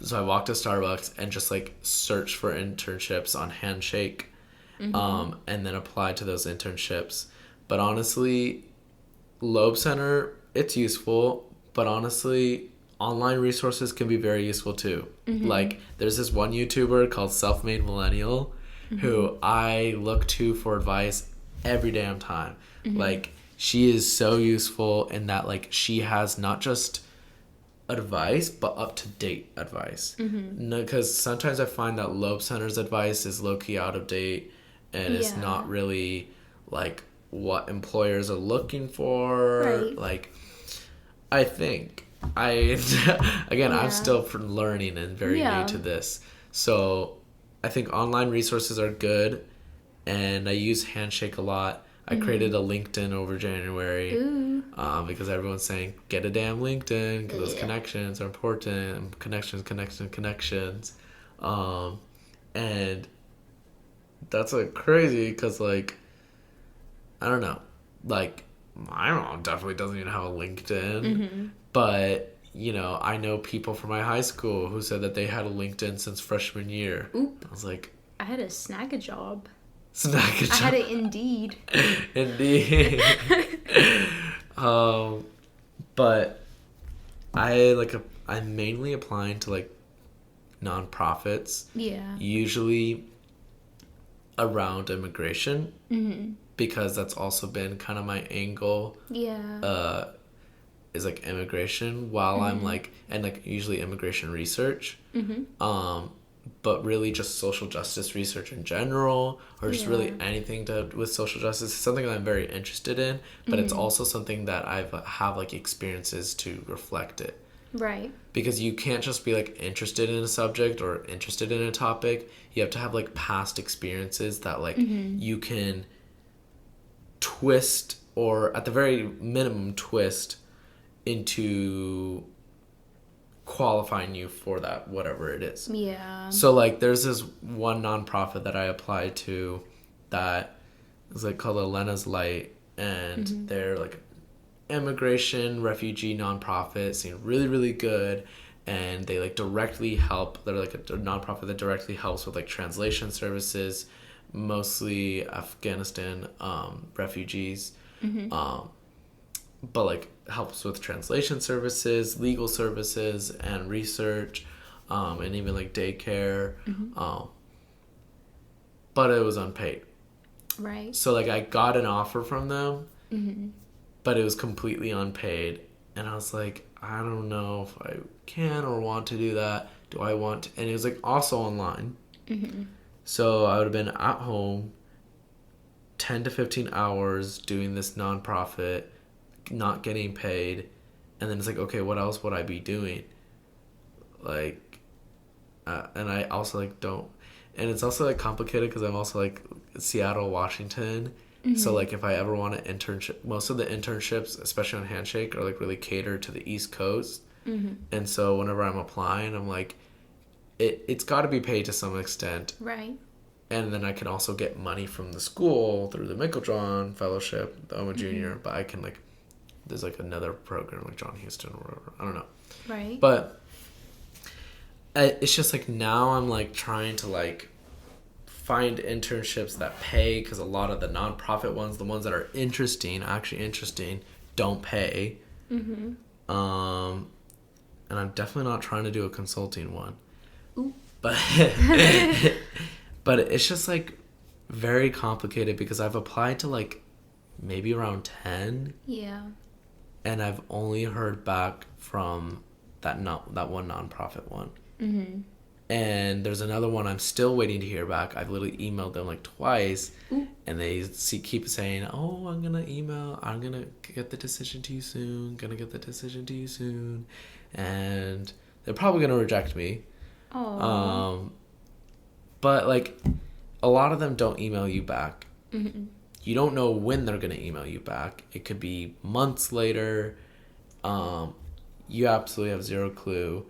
So I walked to Starbucks and just, like, searched for internships on Handshake, and then applied to those internships. But honestly, Loeb Center, it's useful, but honestly, online resources can be very useful too. Like, there's this one YouTuber called Self-Made Millennial who I look to for advice every damn time. Like, she is so useful in that, like, she has not just advice, but up-to-date advice. Because sometimes I find that Loeb Center's advice is low-key out of date, and it's not really, like, what employers are looking for. Right. Like, I think I'm still learning and very new to this. So I think online resources are good, and I use Handshake a lot. I created a LinkedIn over January because everyone's saying, get a damn LinkedIn, because those connections are important. Connections. And that's, like, crazy, because, like, I don't know. Like, my mom definitely doesn't even have a LinkedIn. But, you know, I know people from my high school who said that they had a LinkedIn since freshman year. Oop. I was like, I had to snag a job. snag a job. I had it Indeed. Indeed. But I'm mainly applying to, like, nonprofits. Yeah. Usually around immigration. Because that's also been kind of my angle. Yeah. Is, like, immigration while I'm, like, and, like, usually immigration research. But really just social justice research in general, or just really anything with social justice. It's something that I'm very interested in, but it's also something that have like experiences to reflect it. Right. Because you can't just be, like, interested in a subject or interested in a topic. You have to have, like, past experiences that, like, you can twist, or at the very minimum twist, into qualifying you for that, whatever it is. Yeah. So, like, there's this one nonprofit that I applied to that is, like, called Elena's Light, and they're, like, immigration refugee nonprofit, seem really, really good, and they, like, directly help. They're, like, a nonprofit that directly helps with, like, translation services, mostly Afghanistan refugees, but, like, helps with translation services, legal services, and research, and even, like, daycare. But it was unpaid. Right. So, like, I got an offer from them, but it was completely unpaid. And I was like, I don't know if I can or want to do that. Do I want to? And it was, like, also online. So I would have been at home 10 to 15 hours doing this nonprofit, not getting paid. And then it's like, okay, what else would I be doing? Like, and I also, like, don't. And it's also, like, complicated because I'm also, like, Seattle, Washington. So, like, if I ever want an internship, most of the internships, especially on Handshake, are, like, really catered to the East Coast. And so whenever I'm applying, I'm like, it's got to be paid to some extent. Right. And then I can also get money from the school through the Meiklejohn Fellowship, though I'm a junior, but I can, like, there's, like, another program, like John Houston or whatever. I don't know. Right. But it's just, like, now I'm, like, trying to, like, find internships that pay, because a lot of the nonprofit ones, the ones that are actually interesting, don't pay. And I'm definitely not trying to do a consulting one. Ooh. But but it's just, like, very complicated because I've applied to, like, maybe around 10. Yeah. And I've only heard back from that one nonprofit one. And there's another one I'm still waiting to hear back. I've literally emailed them, like, twice. Ooh. And they keep saying, oh, I'm going to get the decision to you soon. And they're probably going to reject me. Oh. But, like, a lot of them don't email you back. You don't know when they're going to email you back. It could be months later. You absolutely have zero clue.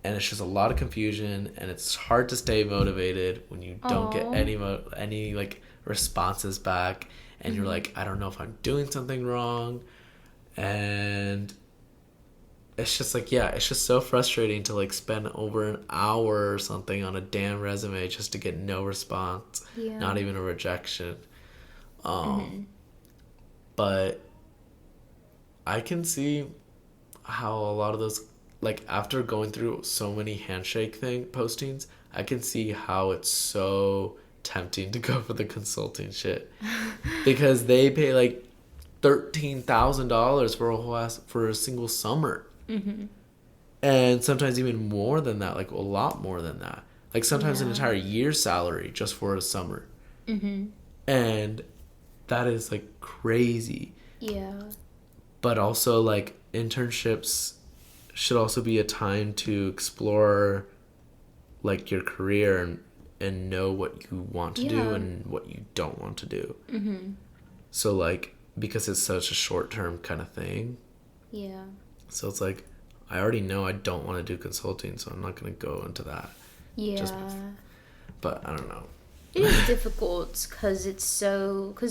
And it's just a lot of confusion. And it's hard to stay motivated when you don't get any like, responses back. And you're like, I don't know if I'm doing something wrong. And it's just, like, yeah, it's just so frustrating to, like, spend over an hour or something on a damn resume just to get no response, not even a rejection. But I can see how a lot of those, like, after going through so many handshake postings, I can see how it's so tempting to go for the consulting shit. Because they pay, like, $13,000 for a single summer. And sometimes even more than that, like, a lot more than that. Like, sometimes an entire year's salary just for a summer. And that is, like, crazy. Yeah. But also, like, internships should also be a time to explore, like, your career and know what you want to do and what you don't want to do. So, like, because it's such a short-term kind of thing. Yeah. So it's like, I already know I don't want to do consulting, so I'm not going to go into that. Yeah. But I don't know. It is difficult because it sort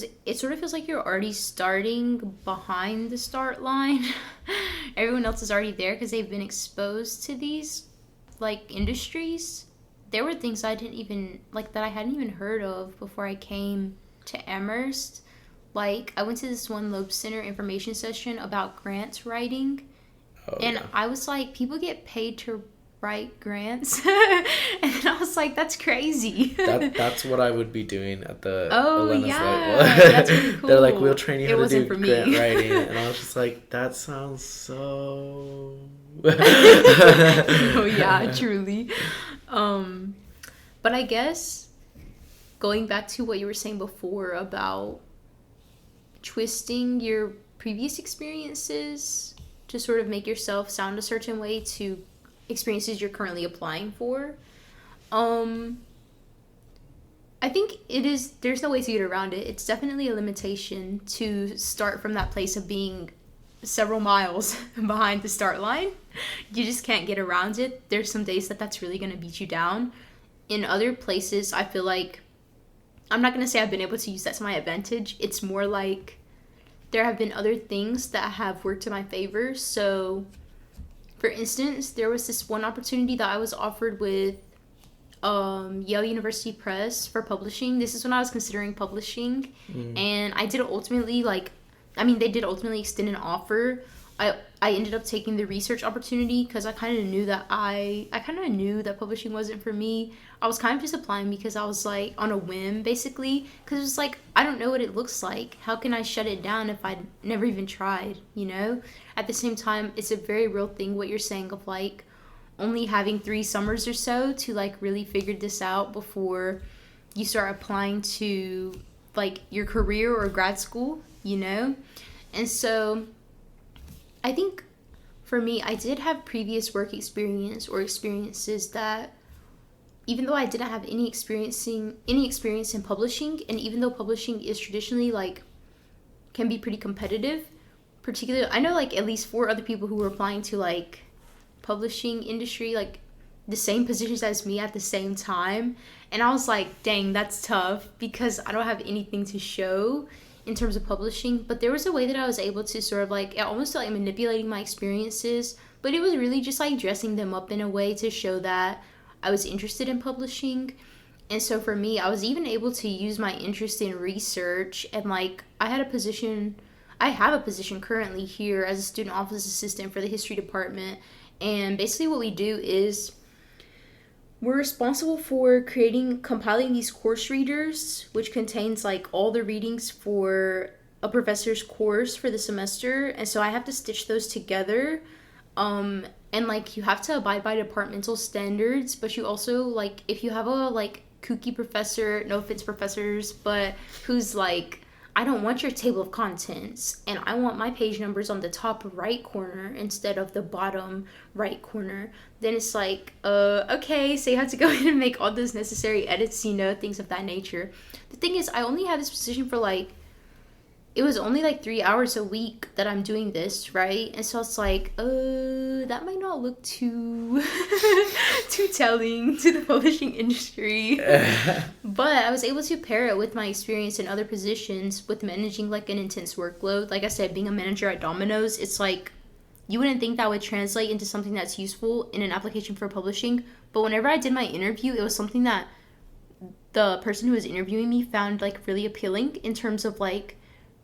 of feels like you're already starting behind the start line. Everyone else is already there because they've been exposed to these, like, industries. There were things I didn't even, like, that I hadn't even heard of before I came to Amherst. Like, I went to this one Loeb Center information session about grants writing. And I was like, people get paid to write grants? And I was like, that's crazy. That's what I would be doing at the Light. That's really cool. They're like, we'll train you how to do grant writing. And I was just like, that sounds so... Oh, yeah, truly. But I guess, going back to what you were saying before about twisting your previous experiences to sort of make yourself sound a certain way to experiences you're currently applying for. I think there's no way to get around it. It's definitely a limitation to start from that place of being several miles behind the start line. You just can't get around it. There's some days that's really going to beat you down. In other places, I feel like, I'm not going to say I've been able to use that to my advantage. It's more like there have been other things that have worked in my favor. So, for instance, there was this one opportunity that I was offered with Yale University Press for publishing. This is when I was considering publishing. And I did ultimately, they did ultimately extend an offer. I ended up taking the research opportunity because I kind of knew that publishing wasn't for me. I was kind of just applying because I was like on a whim, basically, because it was like, I don't know what it looks like. How can I shut it down if I'd never even tried, you know? At the same time, it's a very real thing what you're saying of like only having 3 summers or so to like really figure this out before you start applying to like your career or grad school, you know? And so I think for me, I did have previous work experience or experiences that, even though I didn't have any experience in publishing, and even though publishing is traditionally like can be pretty competitive, particularly I know like at least 4 other people who were applying to like publishing industry, like the same positions as me at the same time. And I was like, dang, that's tough because I don't have anything to show in terms of publishing. But there was a way that I was able to sort of like, almost like manipulating my experiences. But it was really just like dressing them up in a way to show that I was interested in publishing. And so for me, I was even able to use my interest in research. And like, I have a position currently here as a student office assistant for the history department. And basically what we do is we're responsible for compiling these course readers, which contains like all the readings for a professor's course for the semester. And so I have to stitch those together. And like you have to abide by departmental standards, but you also like, if you have a like kooky professor, no offense professors, but who's like, I don't want your table of contents and I want my page numbers on the top right corner instead of the bottom right corner, then it's like, okay, so you have to go in and make all those necessary edits, things of that nature. The thing is, I only had this position for like, it was only like 3 hours a week that I'm doing this, right? And so it's like, that might not look too too telling to the publishing industry. But I was able to pair it with my experience in other positions with managing like an intense workload. Like I said, being a manager at Domino's, it's like, you wouldn't think that would translate into something that's useful in an application for publishing. But whenever I did my interview, it was something that the person who was interviewing me found like really appealing in terms of like,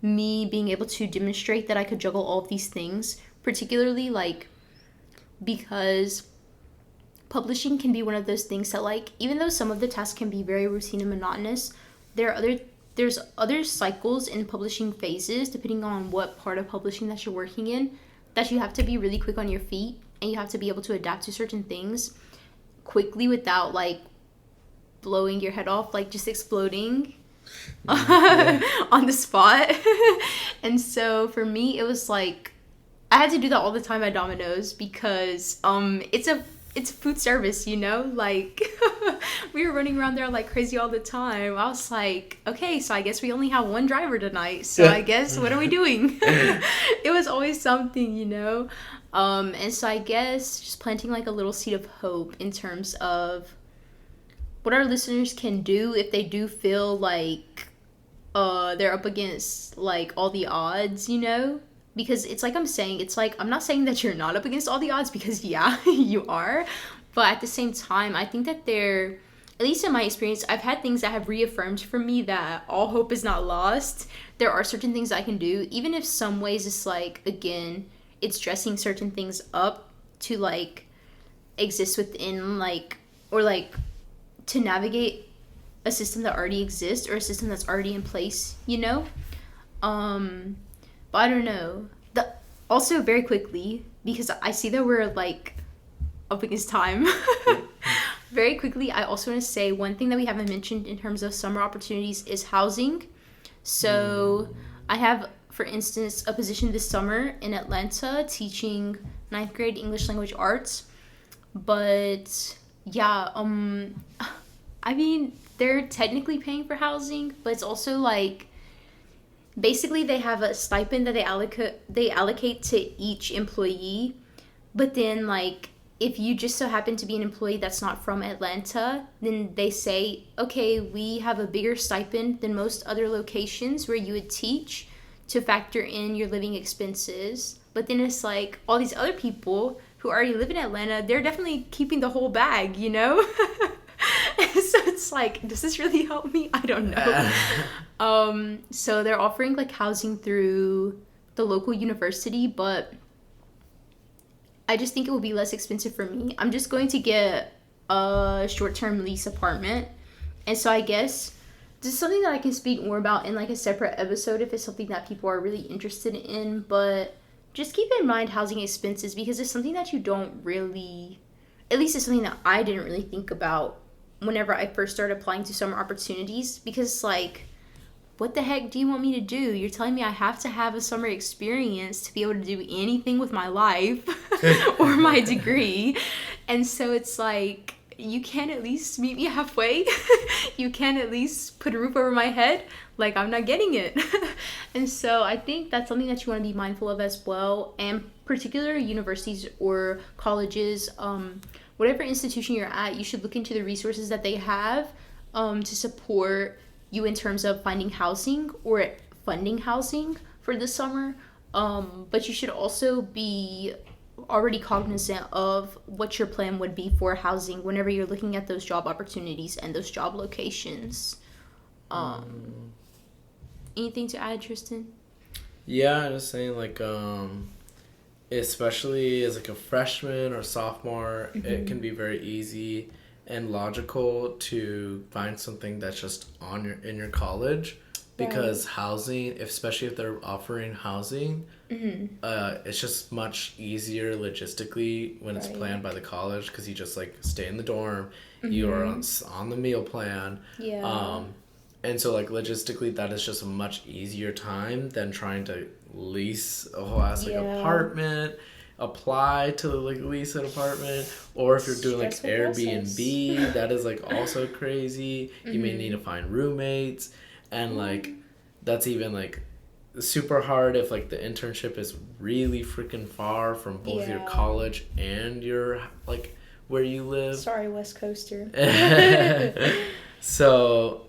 me being able to demonstrate that I could juggle all of these things, particularly like because publishing can be one of those things that like, even though some of the tasks can be very routine and monotonous, there's other cycles in publishing phases, depending on what part of publishing that you're working in, that you have to be really quick on your feet and you have to be able to adapt to certain things quickly without like blowing your head off, like just exploding on the spot. And so for me, it was like I had to do that all the time at Domino's because it's food service, like we were running around there like crazy all the time. I was like, okay, so I guess we only have one driver tonight, so I guess what are we doing? It was always something, and so I guess just planting like a little seed of hope in terms of what our listeners can do if they do feel like they're up against like all the odds, because it's like I'm not saying that you're not up against all the odds, because yeah, you are, but at the same time, I think that at least in my experience, I've had things that have reaffirmed for me that all hope is not lost. There are certain things I can do, even if some ways it's like, again, it's dressing certain things up to like exist within like, or like to navigate a system that already exists or a system that's already in place, but I don't know. Also very quickly, because I see that we're like up against time. Very quickly, I also want to say one thing that we haven't mentioned in terms of summer opportunities is housing. So I have, for instance, a position this summer in Atlanta teaching 9th grade English language arts. But yeah, I mean, they're technically paying for housing, but it's also like, basically they have a stipend that they allocate to each employee. But then like, if you just so happen to be an employee that's not from Atlanta, then they say, okay, we have a bigger stipend than most other locations where you would teach to factor in your living expenses. But then it's like, all these other people who already live in Atlanta, they're definitely keeping the whole bag, So it's like, does this really help me? I don't know. So they're offering like housing through the local university, but I just think it will be less expensive for me. I'm just going to get a short-term lease apartment. And so I guess this is something that I can speak more about in like a separate episode if it's something that people are really interested in. But just keep in mind housing expenses, because it's something that you don't really, at least it's something that I didn't really think about whenever I first started applying to summer opportunities, because like, what the heck do you want me to do? You're telling me I have to have a summer experience to be able to do anything with my life or my degree. And so it's like, you can at least meet me halfway. You can at least put a roof over my head. Like, I'm not getting it. And so I think that's something that you want to be mindful of as well. And particular universities or colleges, whatever institution you're at, you should look into the resources that they have to support you in terms of finding housing or funding housing for the summer. But you should also be already cognizant of what your plan would be for housing whenever you're looking at those job opportunities and those job locations. Anything to add, Tristan? Yeah, I'm just saying, like, especially as like a freshman or sophomore, it can be very easy and logical to find something that's just in your college, because housing, especially if they're offering housing, it's just much easier logistically when it's planned by the college, because you just like stay in the dorm, you are on the meal plan, and so like logistically that is just a much easier time than trying to lease a whole ass like apartment, apply to like lease an apartment, or if you're doing like Airbnb, that is like also crazy. You may need to find roommates, and like that's even like super hard if like the internship is really freaking far from both your college and your like where you live. Sorry, West Coaster. So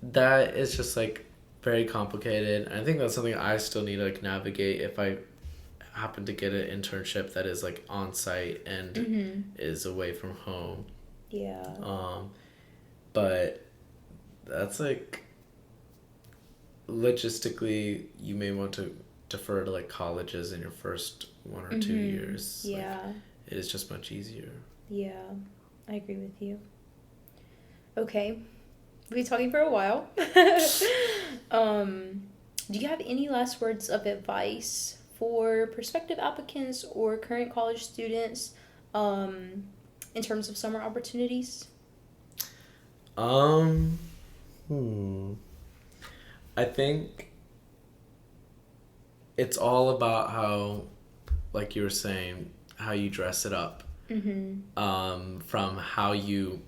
that is just like very complicated. I think that's something I still need to like navigate if I happen to get an internship that is like on site and is away from home. But that's like logistically you may want to defer to like colleges in your first 1 or 2 years. Like, it is just much easier. I agree with you. Okay, we've been talking for a while. Do you have any last words of advice for prospective applicants or current college students in terms of summer opportunities? I think it's all about how, like you were saying, how you dress it up. From how you,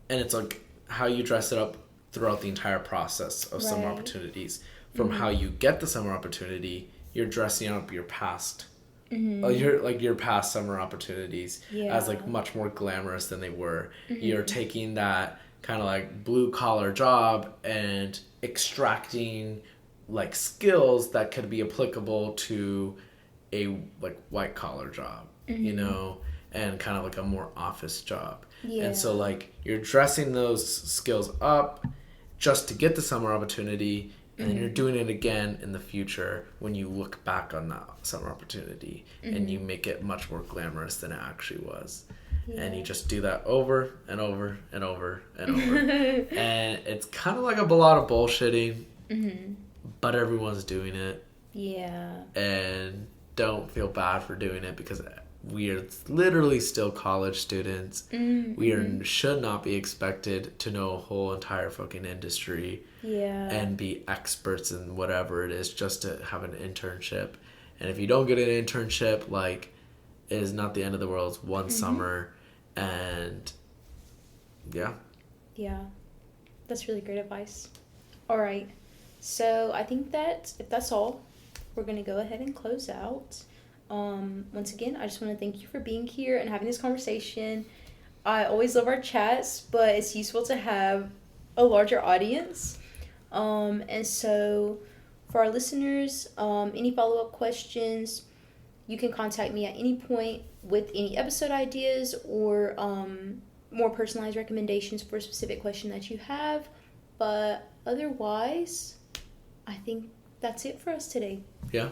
and it's like how you dress it up throughout the entire process of summer opportunities. From how you get the summer opportunity, you're dressing up your past, your past summer opportunities as like much more glamorous than they were. You're taking that kind of like blue collar job and extracting like skills that could be applicable to a like white collar job, you know, and kind of like a more office job. And so like you're dressing those skills up just to get the summer opportunity, and then you're doing it again in the future when you look back on that summer opportunity, and you make it much more glamorous than it actually was. And you just do that over and over and over and over. And it's kind of like a lot of bullshitting, but everyone's doing it. And don't feel bad for doing it, because we are literally still college students. We should not be expected to know a whole entire fucking industry and be experts in whatever it is just to have an internship. And if you don't get an internship, like, it is not the end of the world. It's one summer, and yeah, that's really great advice. All right, so I think that if that's all, we're gonna go ahead and close out. Once again, I just want to thank you for being here and having this conversation. I always love our chats, but it's useful to have a larger audience. And so for our listeners, any follow-up questions, you can contact me at any point with any episode ideas or more personalized recommendations for a specific question that you have. But otherwise, I think that's it for us today. Yeah.